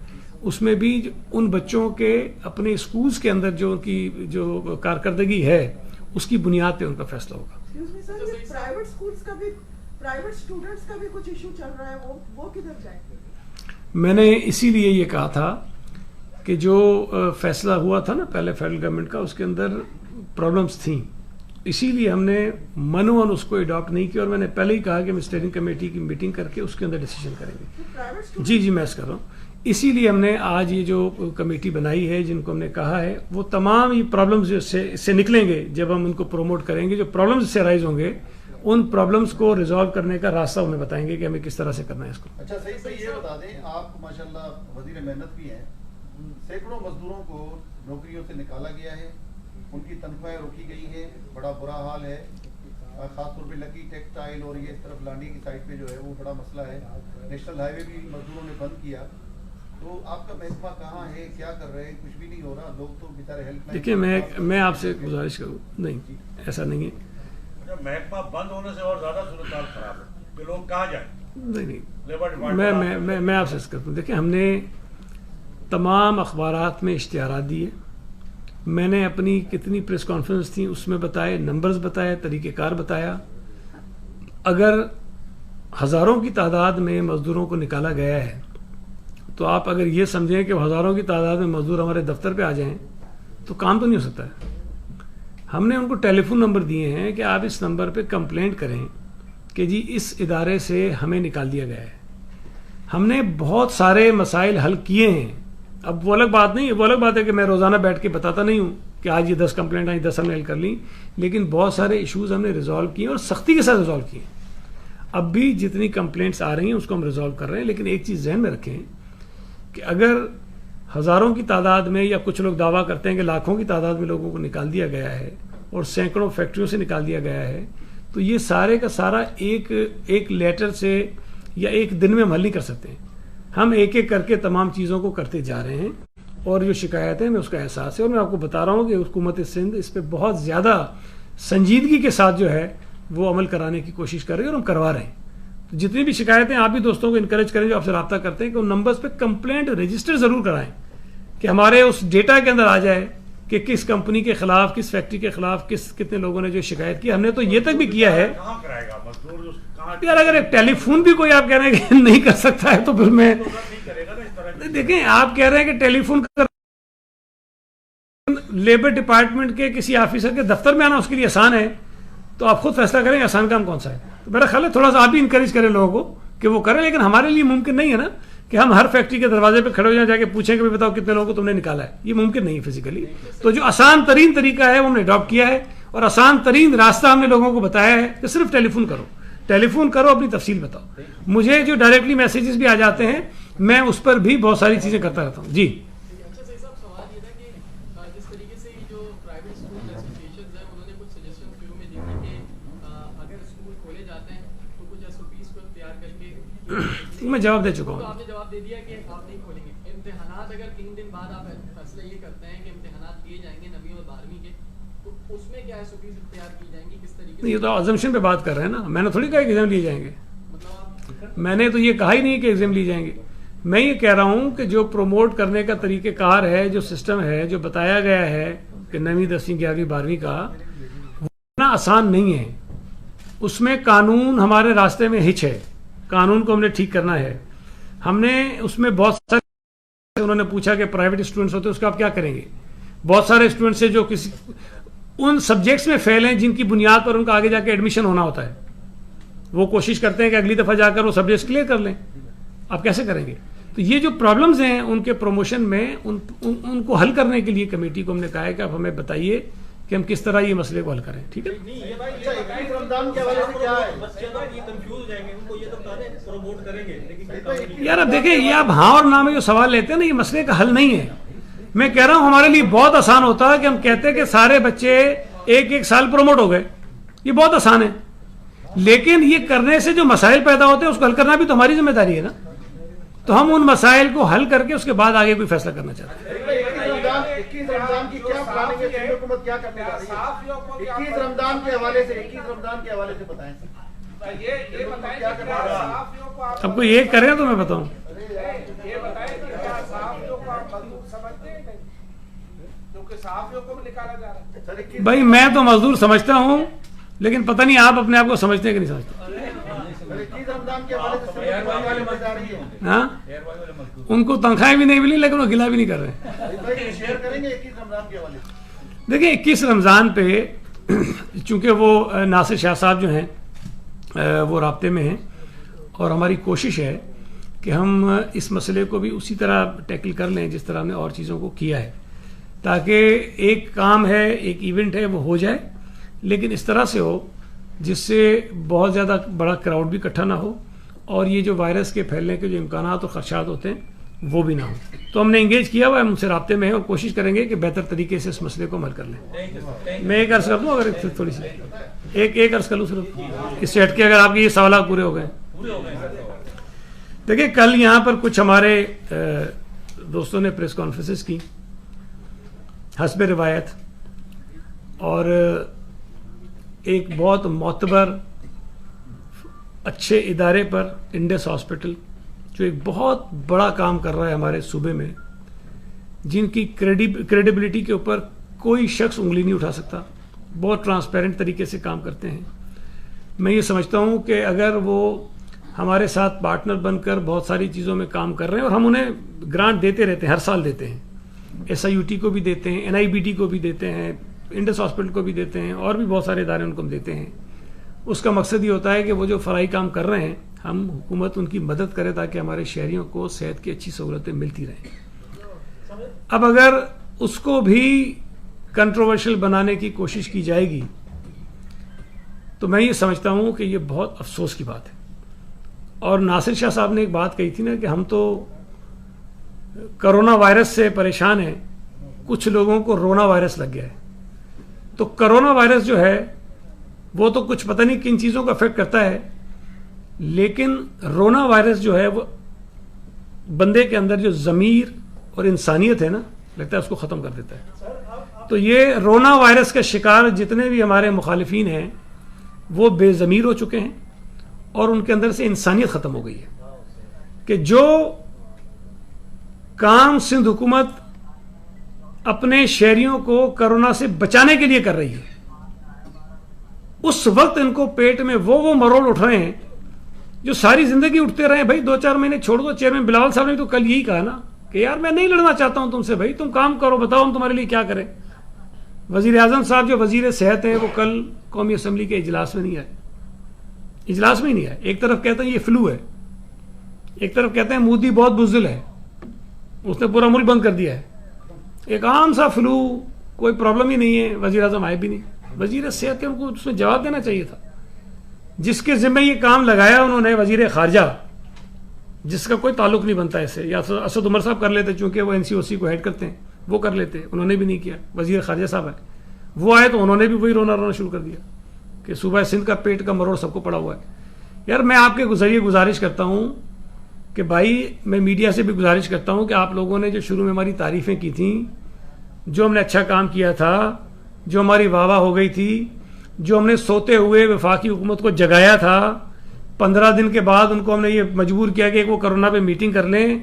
اس میں بھی ان بچوں کے اپنے اسکولز کے اندر جو ان کی جو کارکردگی ہے اس کی بنیاد پہ ان کا فیصلہ ہوگا۔ پرائیویٹ اسکولز کا بھی، پرائیویٹ اسٹوڈنٹس کا بھی کچھ ایشو چل رہا ہے، وہ کدھر جائیں گے؟ میں نے اسی لیے یہ کہا تھا کہ جو فیصلہ ہوا تھا نا پہلے فیڈرل گورنمنٹ کا، اس کے اندر پرابلمس تھیں، اسی لیے ہم نے منوان اس کو اڈاپٹ نہیں کیا، اور میں نے پہلے ہی کہا کہ ہم اسٹیئرنگ کمیٹی کی میٹنگ کر کے اس کے اندر ڈیسیجن کریں گے۔ جی میں اس کر رہا ہوں، اسی لیے ہم نے آج یہ جو کمیٹی بنائی ہے جن کو ہم نے کہا ہے وہ تمام یہ پرابلمز اس سے نکلیں گے جب ہم ان کو پروموٹ کریں گے، جو پرابلمز اس سے رائز ہوں گے ان پرابلمز کو ریزالو کرنے کا راستہ انہیں بتائیں گے کہ ہمیں کس طرح سے کرنا ہے اس کو۔ اچھا صحیح سے یہ بتا دیں، آپ ماشاءاللہ وزیر محنت بھی ہیں، سینکڑوں مزدوروں کو نوکریوں سے نکالا گیا ہے، ان کی تنخواہیں روکی گئی ہیں، بڑا برا حال ہے، خاص طور پہ لکی ٹیکسٹائل اور یہ اس طرف لانڈی کی سائڈ پہ جو ہے وہ بڑا مسئلہ ہے، نیشنل ہائی وے بھی مزدوروں نے بند کیا، تو آپ کا محکمہ کہاں ہے، کیا کر رہے ہیں؟ کچھ بھی نہیں ہو رہا، لوگ تو بیچارے ہیلپ لائن۔ دیکھیں میں آپ سے گزارش کروں، نہیں ایسا نہیں ہے، محکمہ بند ہونے سے اور زیادہ صورتحال خراب ہے کہ لوگ کہاں جائیں؟ نہیں میں آپ سے کرتا ہوں، دیکھیں ہم نے تمام اخبارات میں اشتہارات دیے، میں نے اپنی کتنی پریس کانفرنس تھیں اس میں بتائے، نمبرز بتائے، طریقہ کار بتایا۔ اگر ہزاروں کی تعداد میں مزدوروں کو نکالا گیا ہے تو آپ اگر یہ سمجھیں کہ ہزاروں کی تعداد میں مزدور ہمارے دفتر پہ آ جائیں تو کام تو نہیں ہو سکتا ہے۔ ہم نے ان کو ٹیلی فون نمبر دیے ہیں کہ آپ اس نمبر پہ کمپلینٹ کریں کہ جی اس ادارے سے ہمیں نکال دیا گیا ہے۔ ہم نے بہت سارے مسائل حل کیے ہیں، اب وہ الگ بات نہیں، وہ الگ بات ہے کہ میں روزانہ بیٹھ کے بتاتا نہیں ہوں کہ آج یہ 10 کمپلینٹ آئی 10 ہم نے حل کر لیں، لیکن بہت سارے ایشوز ہم نے ریزالو کیے اور سختی کے ساتھ ریزالو کیے۔ اب بھی جتنی کمپلینٹس آ رہی ہیں اس کو ہم ریزالو کر رہے ہیں، لیکن ایک چیز ذہن میں رکھیں کہ اگر ہزاروں کی تعداد میں، یا کچھ لوگ دعویٰ کرتے ہیں کہ لاکھوں کی تعداد میں لوگوں کو نکال دیا گیا ہے اور سینکڑوں فیکٹریوں سے نکال دیا گیا ہے، تو یہ سارے کا سارا ایک لیٹر سے یا ایک دن میں ہم حل نہیں کر سکتے۔ ہم ایک ایک کر کے تمام چیزوں کو کرتے جا رہے ہیں، اور جو شکایت ہے میں اس کا احساس ہے، اور میں آپ کو بتا رہا ہوں کہ حکومت سندھ اس پہ بہت زیادہ سنجیدگی کے ساتھ جو ہے وہ عمل کرانے کی کوشش کر رہی ہے، اور ہم کروا رہے ہیں۔ تو جتنی بھی شکایتیں آپ بھی دوستوں کو انکریج کریں جو آپ سے رابطہ کرتے ہیں کہ ان نمبرز پہ کمپلینٹ رجسٹر ضرور کرائیں، کہ ہمارے اس ڈیٹا کے اندر آ جائے کہ کس کمپنی کے خلاف، کس فیکٹری کے خلاف کتنے لوگوں نے جو شکایت کی۔ ہم نے تو یہ تک بھی کیا ہے یار، اگر ایک ٹیلی فون بھی کوئی آپ کہہ رہے ہیں کہ نہیں کر سکتا ہے تو پھر میں دیکھیں، آپ کہہ رہے ہیں کہ ٹیلی فون لیبر ڈپارٹمنٹ کے کسی آفیسر کے دفتر میں آنا اس کے لیے آسان ہے، تو آپ خود فیصلہ کریں آسان کام کون سا ہے۔ تو میرا خیال ہے تھوڑا سا آپ بھی انکریج کریں لوگوں کو کہ وہ کریں، لیکن ہمارے لیے ممکن نہیں ہے نا کہ ہم ہر فیکٹری کے دروازے پہ کھڑے ہو جائیں، جا کے پوچھیں کہ بتاؤ کتنے لوگوں کو تم نے نکالا ہے، یہ ممکن نہیں ہے فزیکلی۔ تو جو آسان ترین طریقہ ہے وہ ہم نے اڈاپٹ کیا ہے، اور آسان ترین راستہ ہم نے لوگوں کو بتایا ہے کہ صرف ٹیلی فون کرو، ٹیلی فون کرو، اپنی تفصیل بتاؤ۔ مجھے جو ڈائریکٹلی میسیجز بھی آ جاتے ہیں میں اس پر بھی بہت ساری چیزیں کرتا رہتا ہوں۔ جی میں جواب دے چکا ہوں۔ آپ نے جواب دے دیا کہ آپ نہیں کھولیں گے امتحانات، اگر 3 دن بعد آپ فیصلہ یہ کرتے ہیں کہ امتحانات لیے جائیں گے 9ویں اور 12ویں کے، تو اس میں کیا ہے فیس اختیار کی جائیں گی، کس طریقے سے؟ یہ تو ازمپشن پہ بات کر رہے ہیں نا، میں نے تھوڑی کہا کہ ایگزام لیے جائیں گے، میں نے تو یہ کہا ہی نہیں کہ ایگزام لیے جائیں گے۔ میں یہ کہہ رہا ہوں کہ جو پروموٹ کرنے کا طریقہ کار ہے، جو سسٹم ہے، جو بتایا گیا ہے کہ 9ویں 10ویں 11ویں 12ویں کا، وہ اتنا آسان نہیں ہے، اس میں قانون ہمارے راستے میں ہچ ہے، قانون کو ہم نے ٹھیک کرنا ہے۔ ہم نے اس میں بہت سارے، انہوں نے پوچھا کہ پرائیویٹ اسٹوڈنٹس ہوتے ہیں اس کا آپ کیا کریں گے، بہت سارے اسٹوڈنٹس ہیں جو کسی ان سبجیکٹس میں فیل ہیں جن کی بنیاد پر ان کا آگے جا کے ایڈمیشن ہونا ہوتا ہے. وہ کوشش کرتے ہیں کہ اگلی دفعہ جا کر وہ سبجیکٹس کلیئر کر لیں. آپ کیسے کریں گے؟ تو یہ جو پرابلمز ہیں ان کے پروموشن میں ان کو حل کرنے کے لیے کمیٹی کو ہم نے کہا ہے کہ آپ ہمیں بتائیے کہ ہم کس طرح یہ مسئلے کو حل کریں. ٹھیک ہے. یار اب دیکھیں یہ آپ ہاں اور نہ میں جو سوال لیتے ہیں نا یہ مسئلے کا حل نہیں ہے. میں کہہ رہا ہوں ہمارے لیے بہت آسان ہوتا ہے کہ ہم کہتے ہیں کہ سارے بچے ایک سال پروموٹ ہو گئے. یہ بہت آسان ہے. لیکن یہ کرنے سے جو مسائل پیدا ہوتے ہیں اس کو حل کرنا بھی تو ہماری ذمہ داری ہے نا. تو ہم ان مسائل کو حل کر کے اس کے بعد آگے کوئی فیصلہ کرنا چاہتے ہیں. 21 رمضان کی کیا پلاننگ ہے؟ سندھ حکومت کیا کرنے جا رہی ہے 21 رمضان کے حوالے سے بتائیں. اب کوئی ایک کرے تو میں بتاؤں. بھائی میں تو مزدور سمجھتا ہوں لیکن پتہ نہیں آپ اپنے آپ کو سمجھتے ہیں کہ نہیں سمجھتے. ہاں ان کو تنخواہیں بھی نہیں ملی لیکن وہ گلا بھی نہیں کر رہے. دیکھیں 21 رمضان پہ چونکہ وہ ناصر شاہ صاحب جو ہیں وہ رابطے میں ہیں اور ہماری کوشش ہے کہ ہم اس مسئلے کو بھی اسی طرح ٹیکل کر لیں جس طرح ہم نے اور چیزوں کو کیا ہے تاکہ ایک کام ہے ایک ایونٹ ہے وہ ہو جائے لیکن اس طرح سے ہو جس سے بہت زیادہ بڑا کراؤڈ بھی اکٹھا نہ ہو اور یہ جو وائرس کے پھیلنے کے جو امکانات اور خدشات ہوتے ہیں وہ بھی نہ ہو. تو ہم نے انگیج کیا ہوا ہے, ہم ان سے رابطے میں ہیں اور کوشش کریں گے کہ بہتر طریقے سے اس مسئلے کو حل کر لیں. میں ایک عرض کر دوں اگر تھوڑی سی ایک عرض کر لوں صرف اس سے ہٹ کے اگر آپ کے یہ سوالات پورے ہو گئے. دیکھیں کل یہاں پر کچھ ہمارے دوستوں نے پریس کانفرنسز کی حسب روایت اور ایک بہت معتبر اچھے ادارے پر انڈس ہاسپٹل جو ایک بہت بڑا کام کر رہا ہے ہمارے صوبے میں جن کی کریڈیبلٹی کے اوپر کوئی شخص انگلی نہیں اٹھا سکتا, بہت ٹرانسپیرنٹ طریقے سے کام کرتے ہیں. میں یہ سمجھتا ہوں کہ اگر وہ ہمارے ساتھ پارٹنر بن کر بہت ساری چیزوں میں کام کر رہے ہیں اور ہم انہیں گرانٹ دیتے رہتے ہیں, ہر سال دیتے ہیں, SIUT کو بھی دیتے ہیں, NIBT کو بھی دیتے ہیں, انڈس ہاسپٹل کو بھی دیتے ہیں اور بھی بہت سارے ادارے ان کو ہم دیتے ہیں. اس کا مقصد یہ ہوتا ہے کہ وہ جو فرائی کام کر رہے ہیں ہم حکومت ان کی مدد کرے تاکہ ہمارے شہریوں کو صحت کی اچھی سہولتیں ملتی رہیں. اب اگر اس کو بھی کنٹروورشل بنانے کی کوشش کی جائے گی تو میں یہ سمجھتا ہوں کہ یہ بہت افسوس کی بات ہے. اور ناصر شاہ صاحب نے ایک بات کہی تھی نا کہ ہم تو کرونا وائرس سے پریشان ہیں, کچھ لوگوں کو رونا وائرس لگ گیا ہے. تو کرونا وائرس جو ہے وہ تو کچھ پتہ نہیں کن چیزوں کو افیکٹ کرتا ہے لیکن رونا وائرس جو ہے وہ بندے کے اندر جو ضمیر اور انسانیت ہے نا لگتا ہے اس کو ختم کر دیتا ہے. تو یہ رونا وائرس کا شکار جتنے بھی ہمارے مخالفین ہیں وہ بے ضمیر ہو چکے ہیں اور ان کے اندر سے انسانیت ختم ہو گئی ہے کہ جو کام سندھ حکومت اپنے شہریوں کو کرونا سے بچانے کے لیے کر رہی ہے اس وقت ان کو پیٹ میں وہ مروڑ اٹھ رہے ہیں جو ساری زندگی اٹھتے رہے. بھائی 2-4 مہینے چھوڑ دو. چیئرمین بلاول صاحب نے تو کل یہی کہا نا کہ یار میں نہیں لڑنا چاہتا ہوں تم سے, بھائی تم کام کرو, بتاؤ ہم تمہارے لیے کیا کریں. وزیر اعظم صاحب جو وزیر صحت ہیں وہ کل قومی اسمبلی کے اجلاس میں نہیں آئے, اجلاس میں ہی نہیں آئے. ایک طرف کہتے ہیں یہ فلو ہے, ایک طرف کہتے ہیں مودی بہت بزدل ہے, اس نے پورا ملک بند کر دیا ہے. ایک عام سا فلو, کوئی پرابلم ہی نہیں ہے, وزیر اعظم آئے بھی نہیں. وزیر صحت کے ان کو اس میں جواب دینا چاہیے تھا. جس کے ذمہ یہ کام لگایا انہوں نے وزیر خارجہ, جس کا کوئی تعلق نہیں بنتا ایسے, یا اسد عمر صاحب کر لیتے چونکہ وہ NCOC کو ہیڈ کرتے ہیں, وہ کر لیتے, انہوں نے بھی نہیں کیا. وزیر خارجہ صاحب ہے, وہ آئے تو انہوں نے بھی وہی رونا شروع کر دیا کہ صوبہ سندھ کا پیٹ کا مروڑ سب کو پڑا ہوا ہے. یار میں آپ کے ذریعے گزارش کرتا ہوں کہ بھائی میں میڈیا سے بھی گزارش کرتا ہوں کہ آپ لوگوں نے جو شروع میں ہماری تعریفیں کی تھیں, جو ہم نے اچھا کام کیا تھا, جو ہماری واہ واہ ہو گئی تھی, جو ہم نے سوتے ہوئے وفاقی حکومت کو جگایا تھا, 15 دن کے بعد ان کو ہم نے یہ مجبور کیا کہ وہ کرونا پہ میٹنگ کر لیں.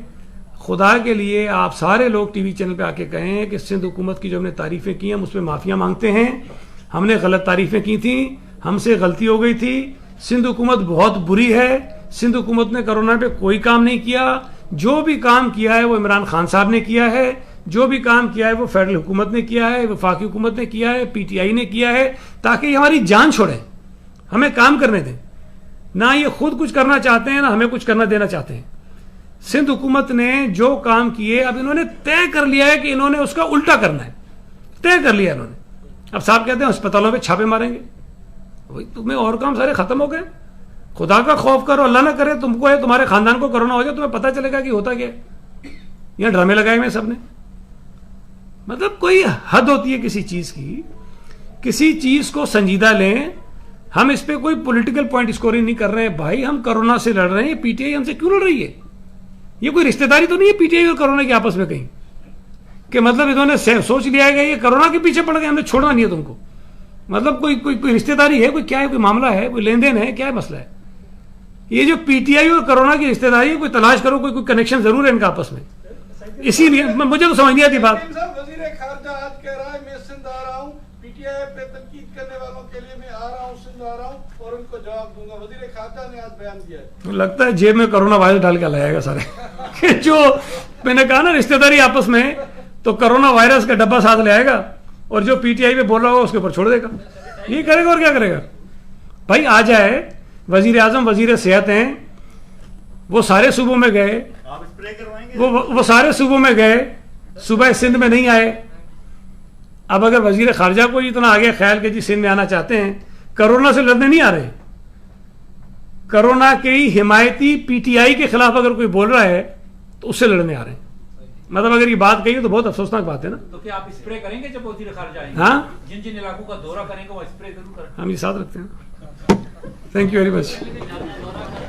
خدا کے لیے آپ سارے لوگ ٹی وی چینل پہ آ کے کہیں کہ سندھ حکومت کی جو ہم نے تعریفیں کی ہم اس پہ معافیاں مانگتے ہیں, ہم نے غلط تعریفیں کی تھیں, ہم سے غلطی ہو گئی تھی, سندھ حکومت بہت بری ہے, سندھ حکومت نے کرونا پہ کوئی کام نہیں کیا, جو بھی کام کیا ہے وہ عمران خان صاحب نے کیا ہے, جو بھی کام کیا ہے وہ فیڈرل حکومت نے کیا ہے, وفاقی حکومت نے کیا ہے, پی ٹی آئی نے کیا ہے, تاکہ یہ ہماری جان چھوڑیں, ہمیں کام کرنے دیں. نہ یہ خود کچھ کرنا چاہتے ہیں, نہ ہمیں کچھ کرنا دینا چاہتے ہیں. سندھ حکومت نے جو کام کیے اب انہوں نے طے کر لیا ہے کہ انہوں نے اس کا الٹا کرنا ہے, طے کر لیا انہوں نے. اب صاحب کہتے ہیں اسپتالوں پہ چھاپے ماریں گے, وہی تمہیں اور کام سارے ختم ہو گئے. خدا کا خوف کرو, اللہ نہ کرے تم کو ہے تمہارے خاندان کو کرونا ہو جائے, تمہیں پتہ چلے گا کہ ہوتا کیا ہے. یہ ڈرامے لگائے ہوئے سب نے. مطلب کوئی حد ہوتی ہے کسی چیز کی, کسی چیز کو سنجیدہ لیں. ہم اس پہ کوئی پولیٹیکل پوائنٹ اسکورنگ نہیں کر رہے ہیں بھائی, ہم کرونا سے لڑ رہے ہیں. پی ٹی آئی ہم سے کیوں لڑ رہی ہے؟ یہ کوئی رشتہ داری تو نہیں ہے پی ٹی آئی اور کرونا کے آپس میں کہیں, کہ مطلب انہوں نے سوچ لیا ہے کہ یہ کرونا کے پیچھے پڑ گئے, ہم نے چھوڑنا نہیں ہے تم کو. مطلب کوئی رشتہ داری ہے, کوئی کیا ہے, کوئی معاملہ ہے, کوئی لین دین ہے, کیا ہے مسئلہ ہے؟ یہ جو پی ٹی آئی اور کرونا کی رشتہ داری ہے, کوئی تلاش کرو, کوئی کنیکشن ضرور ہے ان کا آپس میں. اسی لیے مجھے تو سمجھ نہیں آتی بات. وزیر خارجہ آج کہہ رہا ہے میں سندھ آ رہا ہوں, پی ٹی آئی پہ تنقید کرنے والوں کے لیے میں آ رہا ہوں, سندھ آ رہا ہوں اور ان کو جواب دوں گا. وزیر خارجہ نے آج بیان دیا ہے. لگتا ہے جیب میں کرونا وائرس ڈال کے لائے گا سارے. جو میں نے کہا نا رشتہ داری آپس میں, تو کرونا وائرس کا ڈبہ ساتھ لے آئے گا اور جو پی ٹی آئی پہ بول رہا ہوگا اس کے اوپر چھوڑ دے گا. یہ کرے گا اور کیا کرے گا بھائی. آ جائے وزیر اعظم, وزیر صحت ہیں, وہ سارے صوبوں میں گئے, وہ سارے صوبوں میں گئے, صوبہ سندھ میں نہیں آئے. اب اگر وزیر خارجہ کو اتنا آگے خیال کہ جی سندھ میں آنا چاہتے ہیں, کرونا سے لڑنے نہیں آ رہے, کرونا کی حمایتی پی ٹی آئی کے خلاف اگر کوئی بول رہا ہے تو اس سے لڑنے آ رہے ہیں. مطلب اگر یہ بات کہی تو بہت افسوسناک بات ہے نا. تو کیا آپ اسپرے کریں گے جب وزیر خارجہ آئیں گے؟ ہاں, جن جن علاقوں کا دورہ کریں گے وہ اسپرے ضرور کریں. ہم یہ ساتھ رکھتے ہیں. Thank you very much.